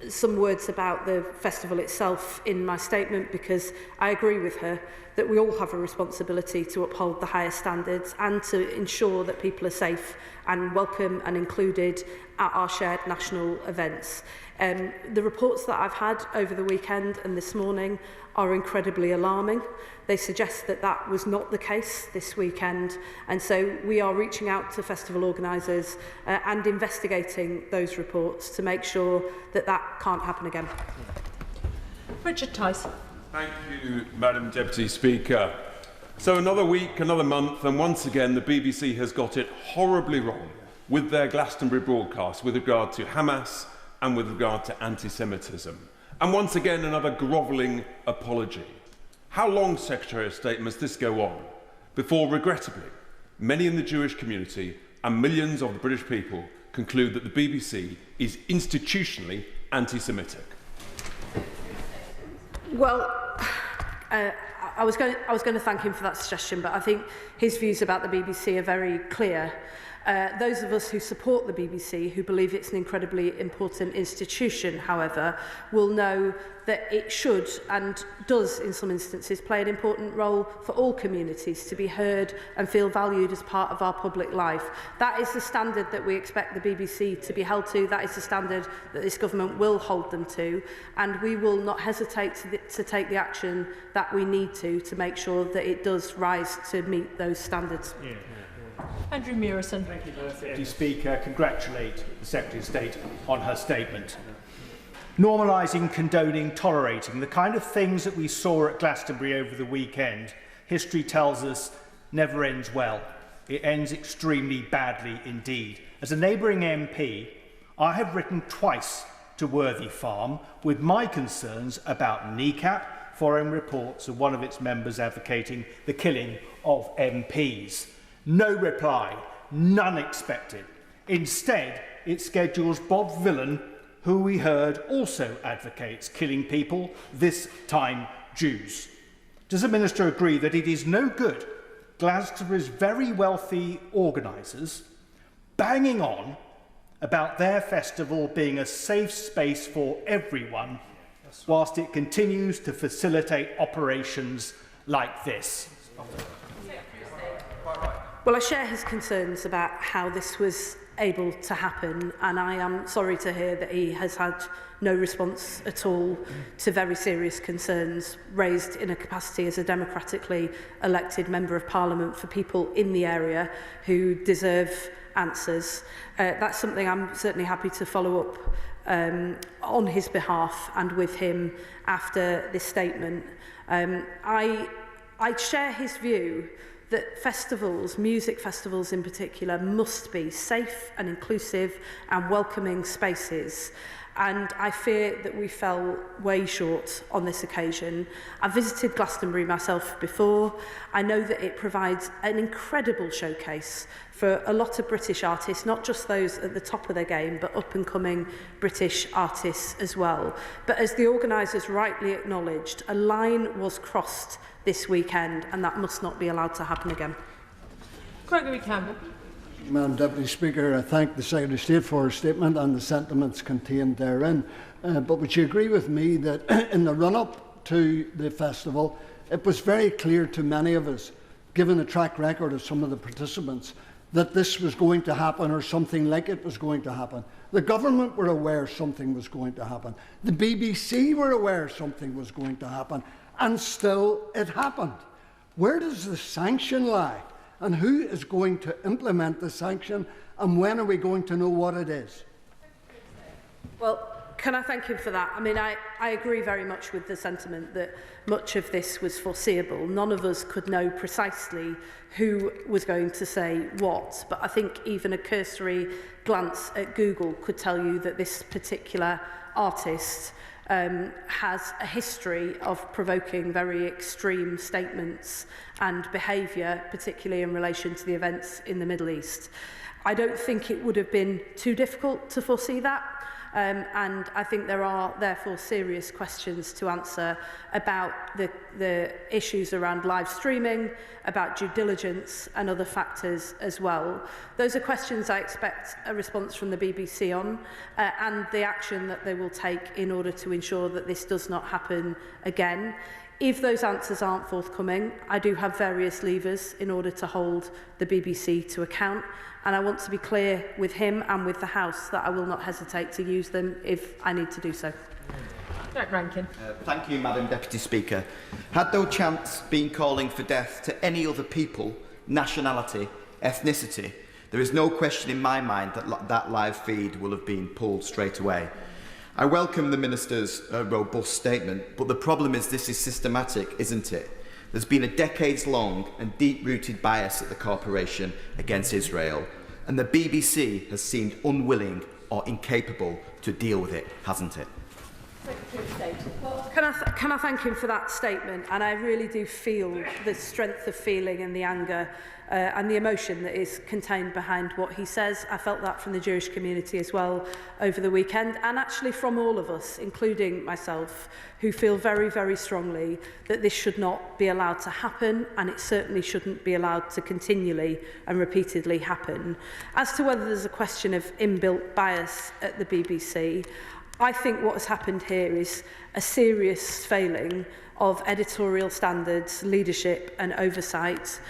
some words about the festival itself in my statement, because I agree with her that we all have a responsibility to uphold the highest standards and to ensure that people are safe and welcome and included at our shared national events. The reports that I've had over the weekend and this morning are incredibly alarming. They suggest that that was not the case this weekend, and so we are reaching out to festival organisers and investigating those reports to make sure that that can't happen again. Richard Tice. Thank you, Madam Deputy Speaker. So another week, another month, and once again the BBC has got it horribly wrong with their Glastonbury broadcast with regard to Hamas and with regard to anti-Semitism. And once again another grovelling apology. How long, Secretary of State, must this go on before, regrettably, many in the Jewish community and millions of the British people conclude that the BBC is institutionally anti-Semitic? Well, I was going to thank him for that suggestion, but I think his views about the BBC are very clear. Those of us who support the BBC, who believe it's an incredibly important institution, however, will know that it should and does, in some instances, play an important role for all communities to be heard and feel valued as part of our public life. That is the standard that we expect the BBC to be held to. That is the standard that this government will hold them to. And we will not hesitate to take the action that we need to make sure that it does rise to meet those standards. Yeah. Andrew Murison. Thank you, Deputy Speaker. Congratulate the Secretary of State on her statement. Normalising, condoning, tolerating, the kind of things that we saw at Glastonbury over the weekend, history tells us never ends well. It ends extremely badly indeed. As a neighbouring MP, I have written twice to Worthy Farm with my concerns about kneecap, following reports of one of its members advocating the killing of MPs. No reply, none expected. Instead, it schedules Bob Vylan, who we heard also advocates killing people, this time Jews. Does the Minister agree that it is no good Glastonbury's very wealthy organisers banging on about their festival being a safe space for everyone, whilst it continues to facilitate operations like this? Well, I share his concerns about how this was able to happen, and I am sorry to hear that he has had no response at all to very serious concerns raised in a capacity as a democratically elected Member of Parliament for people in the area who deserve answers. That's something I'm certainly happy to follow up on his behalf and with him after this statement. I share his view that festivals, music festivals in particular, must be safe and inclusive and welcoming spaces. And I fear that we fell way short on this occasion. I visited Glastonbury myself before. I know that it provides an incredible showcase for a lot of British artists, not just those at the top of their game, but up-and-coming British artists as well. But as the organisers rightly acknowledged, a line was crossed this weekend, and that must not be allowed to happen again. Gregory Campbell. Madam Deputy Speaker, I thank the Secretary of State for her statement and the sentiments contained therein. But would you agree with me that in the run-up to the festival, it was very clear to many of us, given the track record of some of the participants, that this was going to happen or something like it was going to happen. The government were aware something was going to happen. The BBC were aware something was going to happen. And still it happened. Where does the sanction lie? And who is going to implement the sanction? And when are we going to know what it is? Well, can I thank him for that? I mean, I agree very much with the sentiment that much of this was foreseeable. None of us could know precisely who was going to say what, but I think even a cursory glance at Google could tell you that this particular artist has a history of provoking very extreme statements and behaviour, particularly in relation to the events in the Middle East. I don't think it would have been too difficult to foresee that. And I think there are therefore serious questions to answer about the issues around live streaming, about due diligence and other factors as well. Those are questions I expect a response from the BBC on and the action that they will take in order to ensure that this does not happen again. If those answers aren't forthcoming, I do have various levers in order to hold the BBC to account, and I want to be clear with him and with the House that I will not hesitate to use them if I need to do so. Jack Rankin. Thank you, Madam Deputy Speaker. Had those chants been calling for death to any other people, nationality, ethnicity, there is no question in my mind that that live feed will have been pulled straight away. I welcome the Minister's robust statement, but the problem is this is systematic, isn't it? There's been a decades-long and deep-rooted bias at the corporation against Israel, and the BBC has seemed unwilling or incapable to deal with it, hasn't it? Can I thank him for that statement? And I really do feel the strength of feeling and the anger and the emotion that is contained behind what he says. I felt that from the Jewish community as well over the weekend, and actually from all of us, including myself, who feel very, very strongly that this should not be allowed to happen, and it certainly shouldn't be allowed to continually and repeatedly happen. As to whether there's a question of inbuilt bias at the BBC, I think what has happened here is a serious failing of editorial standards, leadership and oversight.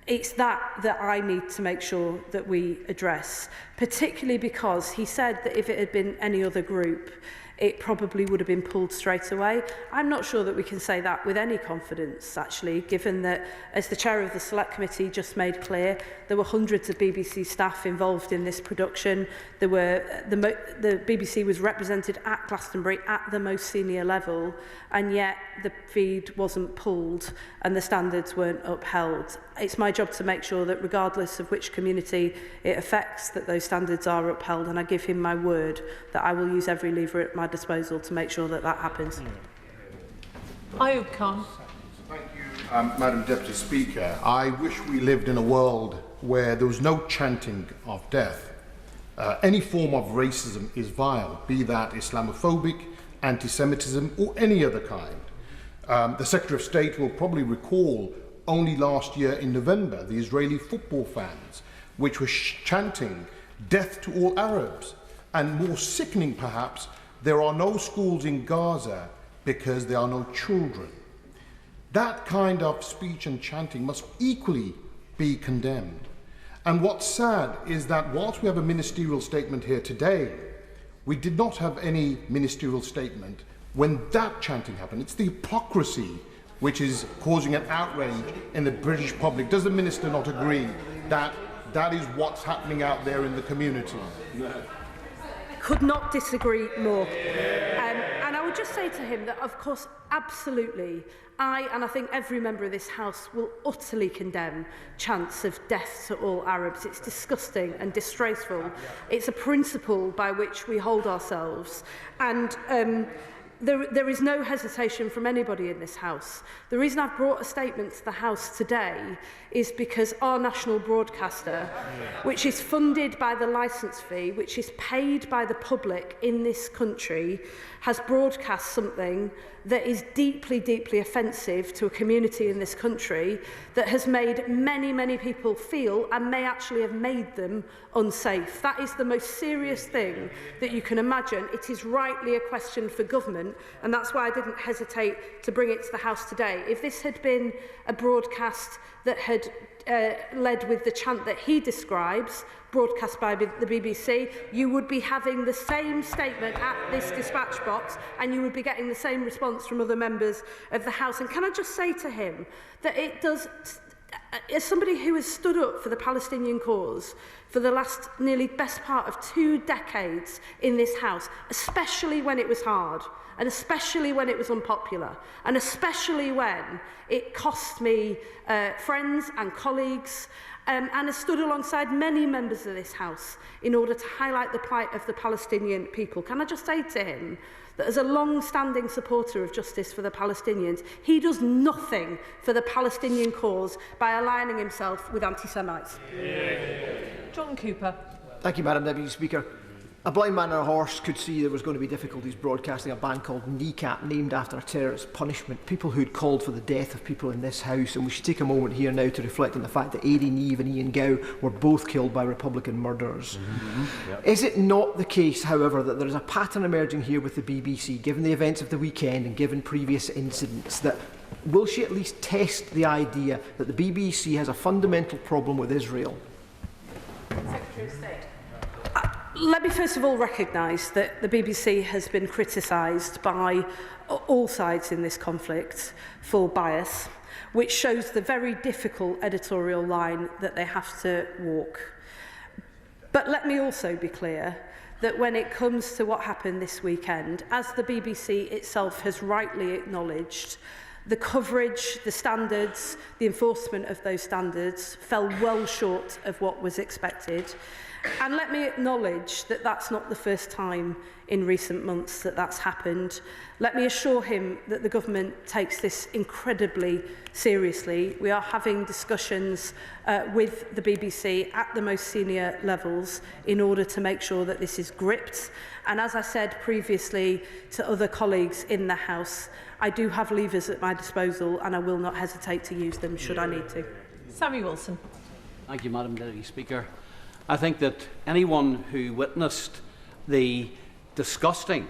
It's that I need to make sure that we address, particularly because he said that if it had been any other group, it probably would have been pulled straight away. I'm not sure that we can say that with any confidence, actually, given that, as the chair of the Select Committee just made clear, there were hundreds of BBC staff involved in this production. The BBC was represented at Glastonbury at the most senior level, and yet the feed wasn't pulled and the standards weren't upheld. It's my job to make sure that regardless of which community it affects, that those standards are upheld, and I give him my word that I will use every lever at my disposal to make sure that that happens. Ayub Khan. Thank you, Madam Deputy Speaker. I wish we lived in a world where there was no chanting of death. Any form of racism is vile, be that Islamophobic, anti-Semitism or any other kind. The Secretary of State will probably recall only last year in November the Israeli football fans, which were chanting death to all Arabs, and more sickening perhaps, there are no schools in Gaza because there are no children. That kind of speech and chanting must equally be condemned. And what's sad is that whilst we have a ministerial statement here today, we did not have any ministerial statement when that chanting happened. It's the hypocrisy which is causing an outrage in the British public. Does the Minister not agree that that is what's happening out there in the community? No. Could not disagree more. And I would just say to him that, of course, absolutely, and I think every member of this House will utterly condemn chants of death to all Arabs. It's disgusting and disgraceful. It's a principle by which we hold ourselves. And there is no hesitation from anybody in this House. The reason I've brought a statement to the House today is because our national broadcaster, which is funded by the licence fee, which is paid by the public in this country, has broadcast something that is deeply, deeply offensive to a community in this country, that has made many, many people feel, and may actually have made them, unsafe. That is the most serious thing that you can imagine. It is rightly a question for government, and that's why I didn't hesitate to bring it to the House today. If this had been a broadcast that had led with the chant that he describes, broadcast by the BBC, you would be having the same statement at this dispatch box, and you would be getting the same response from other members of the House. And can I just say to him that it does, as somebody who has stood up for the Palestinian cause for the last nearly best part of 2 decades in this House, especially when it was hard, and especially when it was unpopular, and especially when it cost me friends and colleagues, and has stood alongside many members of this House in order to highlight the plight of the Palestinian people. Can I just say to him that as a long-standing supporter of justice for the Palestinians, he does nothing for the Palestinian cause by aligning himself with anti-Semites. John Cooper. Thank you, Madam Deputy Speaker. A blind man on a horse could see there was going to be difficulties broadcasting a band called Kneecap, named after a terrorist punishment. People who'd called for the death of people in this House, and we should take a moment here now to reflect on the fact that Eddie Neve and Ian Gow were both killed by Republican murderers. Yep. Is it not the case, however, that there is a pattern emerging here with the BBC, given the events of the weekend and given previous incidents, that will she at least test the idea that the BBC has a fundamental problem with Israel? Secretary of State. Let me first of all recognise that the BBC has been criticised by all sides in this conflict for bias, which shows the very difficult editorial line that they have to walk. But let me also be clear that when it comes to what happened this weekend, as the BBC itself has rightly acknowledged, the coverage, the standards, the enforcement of those standards fell well short of what was expected. And let me acknowledge that that's not the first time in recent months that that's happened. Let me assure him that the government takes this incredibly seriously. We are having discussions with the BBC at the most senior levels in order to make sure that this is gripped. And as I said previously to other colleagues in the House, I do have levers at my disposal and I will not hesitate to use them should I need to. Sammy Wilson. Thank you, Madam Deputy Speaker. I think that anyone who witnessed the disgusting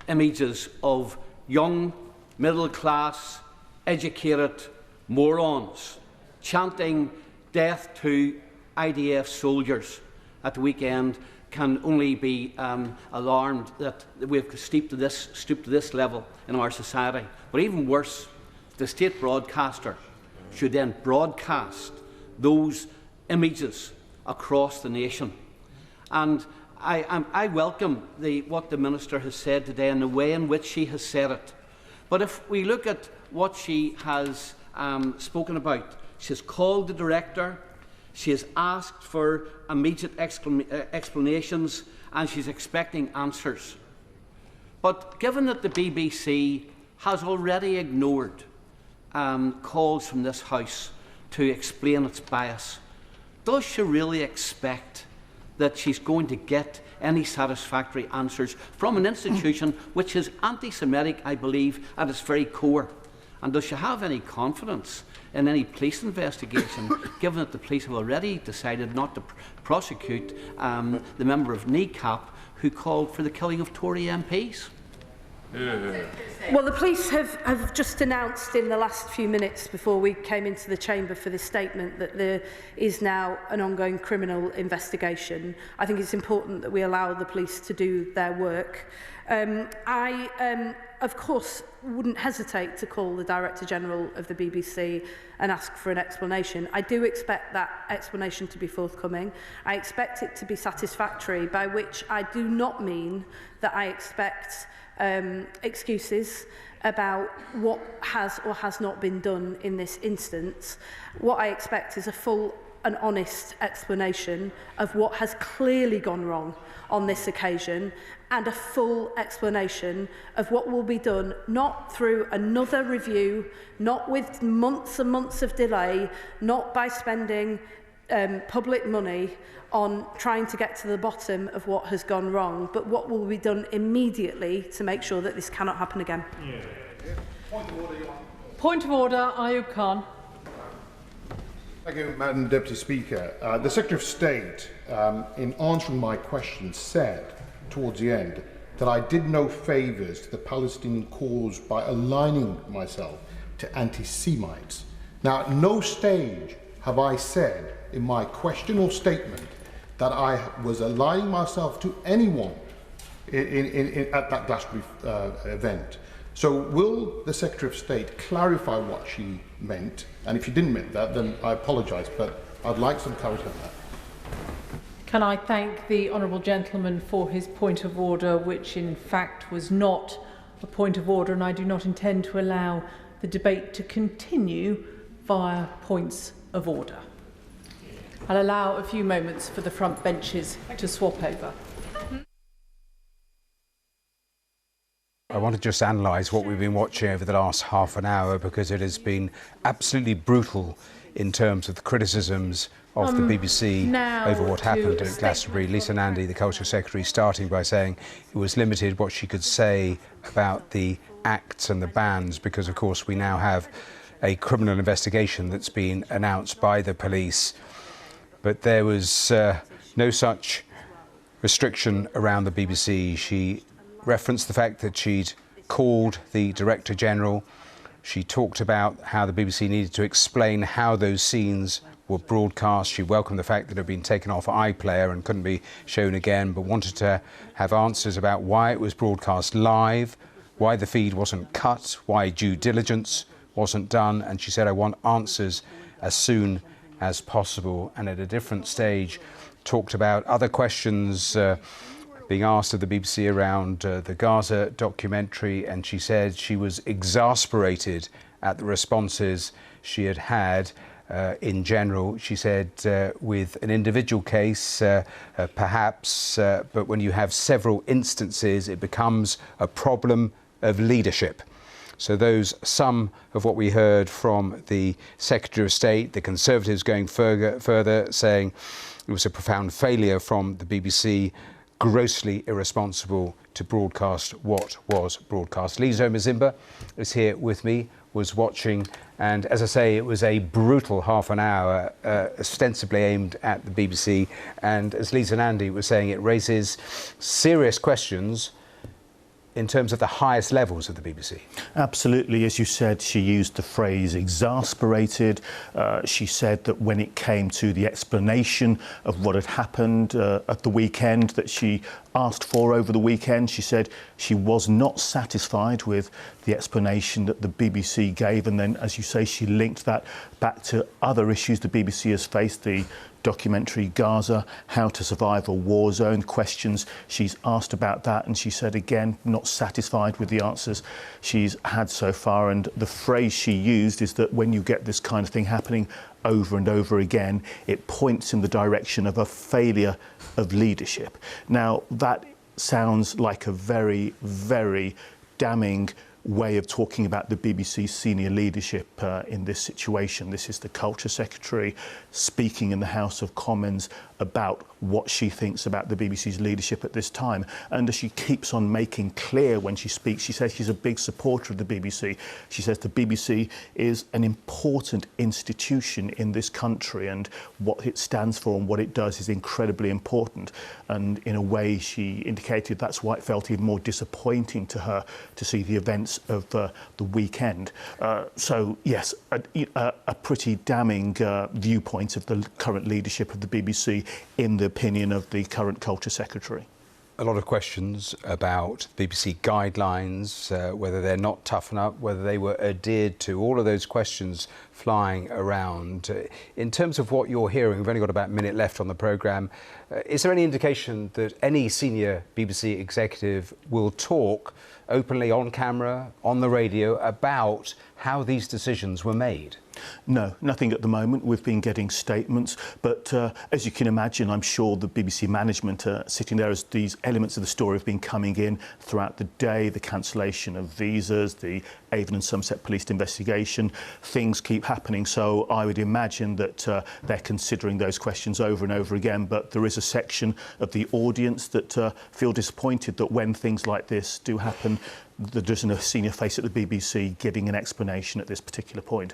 images of young, middle-class, educated morons chanting death to IDF soldiers at the weekend can only be alarmed that we've stooped to this level in our society. But even worse, the state broadcaster should then broadcast those images across the nation. And I welcome what the Minister has said today and the way in which she has said it. But if we look at what she has spoken about, she has called the Director, she has asked for immediate explanations, and she's expecting answers. But given that the BBC has already ignored calls from this House to explain its bias, does she really expect that she's going to get any satisfactory answers from an institution which is anti-Semitic, I believe, at its very core? And does she have any confidence in any police investigation, given that the police have already decided not to prosecute the member of NECAP who called for the killing of Tory MPs? Well, the police have just announced in the last few minutes before we came into the chamber for this statement that there is now an ongoing criminal investigation. I think it's important that we allow the police to do their work. Of course, wouldn't hesitate to call the Director General of the BBC and ask for an explanation. I do expect that explanation to be forthcoming. I expect it to be satisfactory, by which I do not mean that I expect excuses about what has or has not been done in this instance. What I expect is a full and honest explanation of what has clearly gone wrong on this occasion, and a full explanation of what will be done, not through another review, not with months and months of delay, not by spending public money on trying to get to the bottom of what has gone wrong, but what will be done immediately to make sure that this cannot happen again. Point of order, Ayub Khan. Thank you, Madam Deputy Speaker. The Secretary of State, in answering my question, said towards the end that I did no favours to the Palestinian cause by aligning myself to anti-Semites. Now, at no stage have I said in my question or statement that I was aligning myself to anyone at that Glastonbury event. So will the Secretary of State clarify what she meant? And if she didn't mean that, then I apologise, but I'd like some clarity on that. Can I thank the honourable gentleman for his point of order, which in fact was not a point of order, and I do not intend to allow the debate to continue via points of order. I'll allow a few moments for the front benches to swap over. I want to just analyse what we've been watching over the last half an hour, because it has been absolutely brutal in terms of the criticisms of the BBC over what happened at Glastonbury. Lisa Nandy, the Culture Secretary, starting by saying it was limited what she could say about the acts and the bans, because of course we now have a criminal investigation that's been announced by the police. But there was no such restriction around the BBC. She referenced the fact that she'd called the Director General. She talked about how the BBC needed to explain how those scenes were broadcast. She welcomed the fact that it had been taken off iPlayer and couldn't be shown again, but wanted to have answers about why it was broadcast live, why the feed wasn't cut, why due diligence wasn't done. And she said, I want answers as soon as possible. And at a different stage, talked about other questions being asked of the BBC around the Gaza documentary, and she said she was exasperated at the responses she had had in general. She said with an individual case, perhaps, but when you have several instances, it becomes a problem of leadership. So those some of what we heard from the Secretary of State, the Conservatives going further saying it was a profound failure from the BBC, grossly irresponsible to broadcast what was broadcast. Lizo Mazimba is here with me, was watching, and as I say, it was a brutal half an hour, ostensibly aimed at the BBC, and as Lisa Nandy was saying, it raises serious questions in terms of the highest levels of the BBC. Absolutely. As you said, she used the phrase exasperated. She said that when it came to the explanation of what had happened at the weekend that she asked for over the weekend, she said she was not satisfied with the explanation that the BBC gave. And then, as you say, she linked that back to other issues the BBC has faced, the documentary Gaza, How to Survive a War Zone, questions she's asked about that, and she said again not satisfied with the answers she's had so far. And the phrase she used is that when you get this kind of thing happening over and over again, it points in the direction of a failure of leadership. Now that sounds like a very, very damning way of talking about the BBC's senior leadership in this situation. This is the Culture Secretary speaking in the House of Commons about what she thinks about the BBC's leadership at this time. And as she keeps on making clear when she speaks, she says she's a big supporter of the BBC. She says the BBC is an important institution in this country, and what it stands for and what it does is incredibly important. And in a way, she indicated that's why it felt even more disappointing to her to see the events of the weekend. So yes, a pretty damning viewpoint of the current leadership of the BBC in the opinion of the current Culture Secretary. A lot of questions about BBC guidelines, whether they're not tough enough, whether they were adhered to, all of those questions flying around. In terms of what you're hearing, we've only got about a minute left on the programme. Is there any indication that any senior BBC executive will talk openly on camera, on the radio, about how these decisions were made? No, nothing at the moment. We've been getting statements, but as you can imagine, I'm sure the BBC management are sitting there as these elements of the story have been coming in throughout the day, the cancellation of visas, the Avon and Somerset Police investigation. Things keep happening, so I would imagine that they're considering those questions over and over again, but there is a section of the audience that feel disappointed that when things like this do happen, there isn't a senior face at the BBC giving an explanation at this particular point.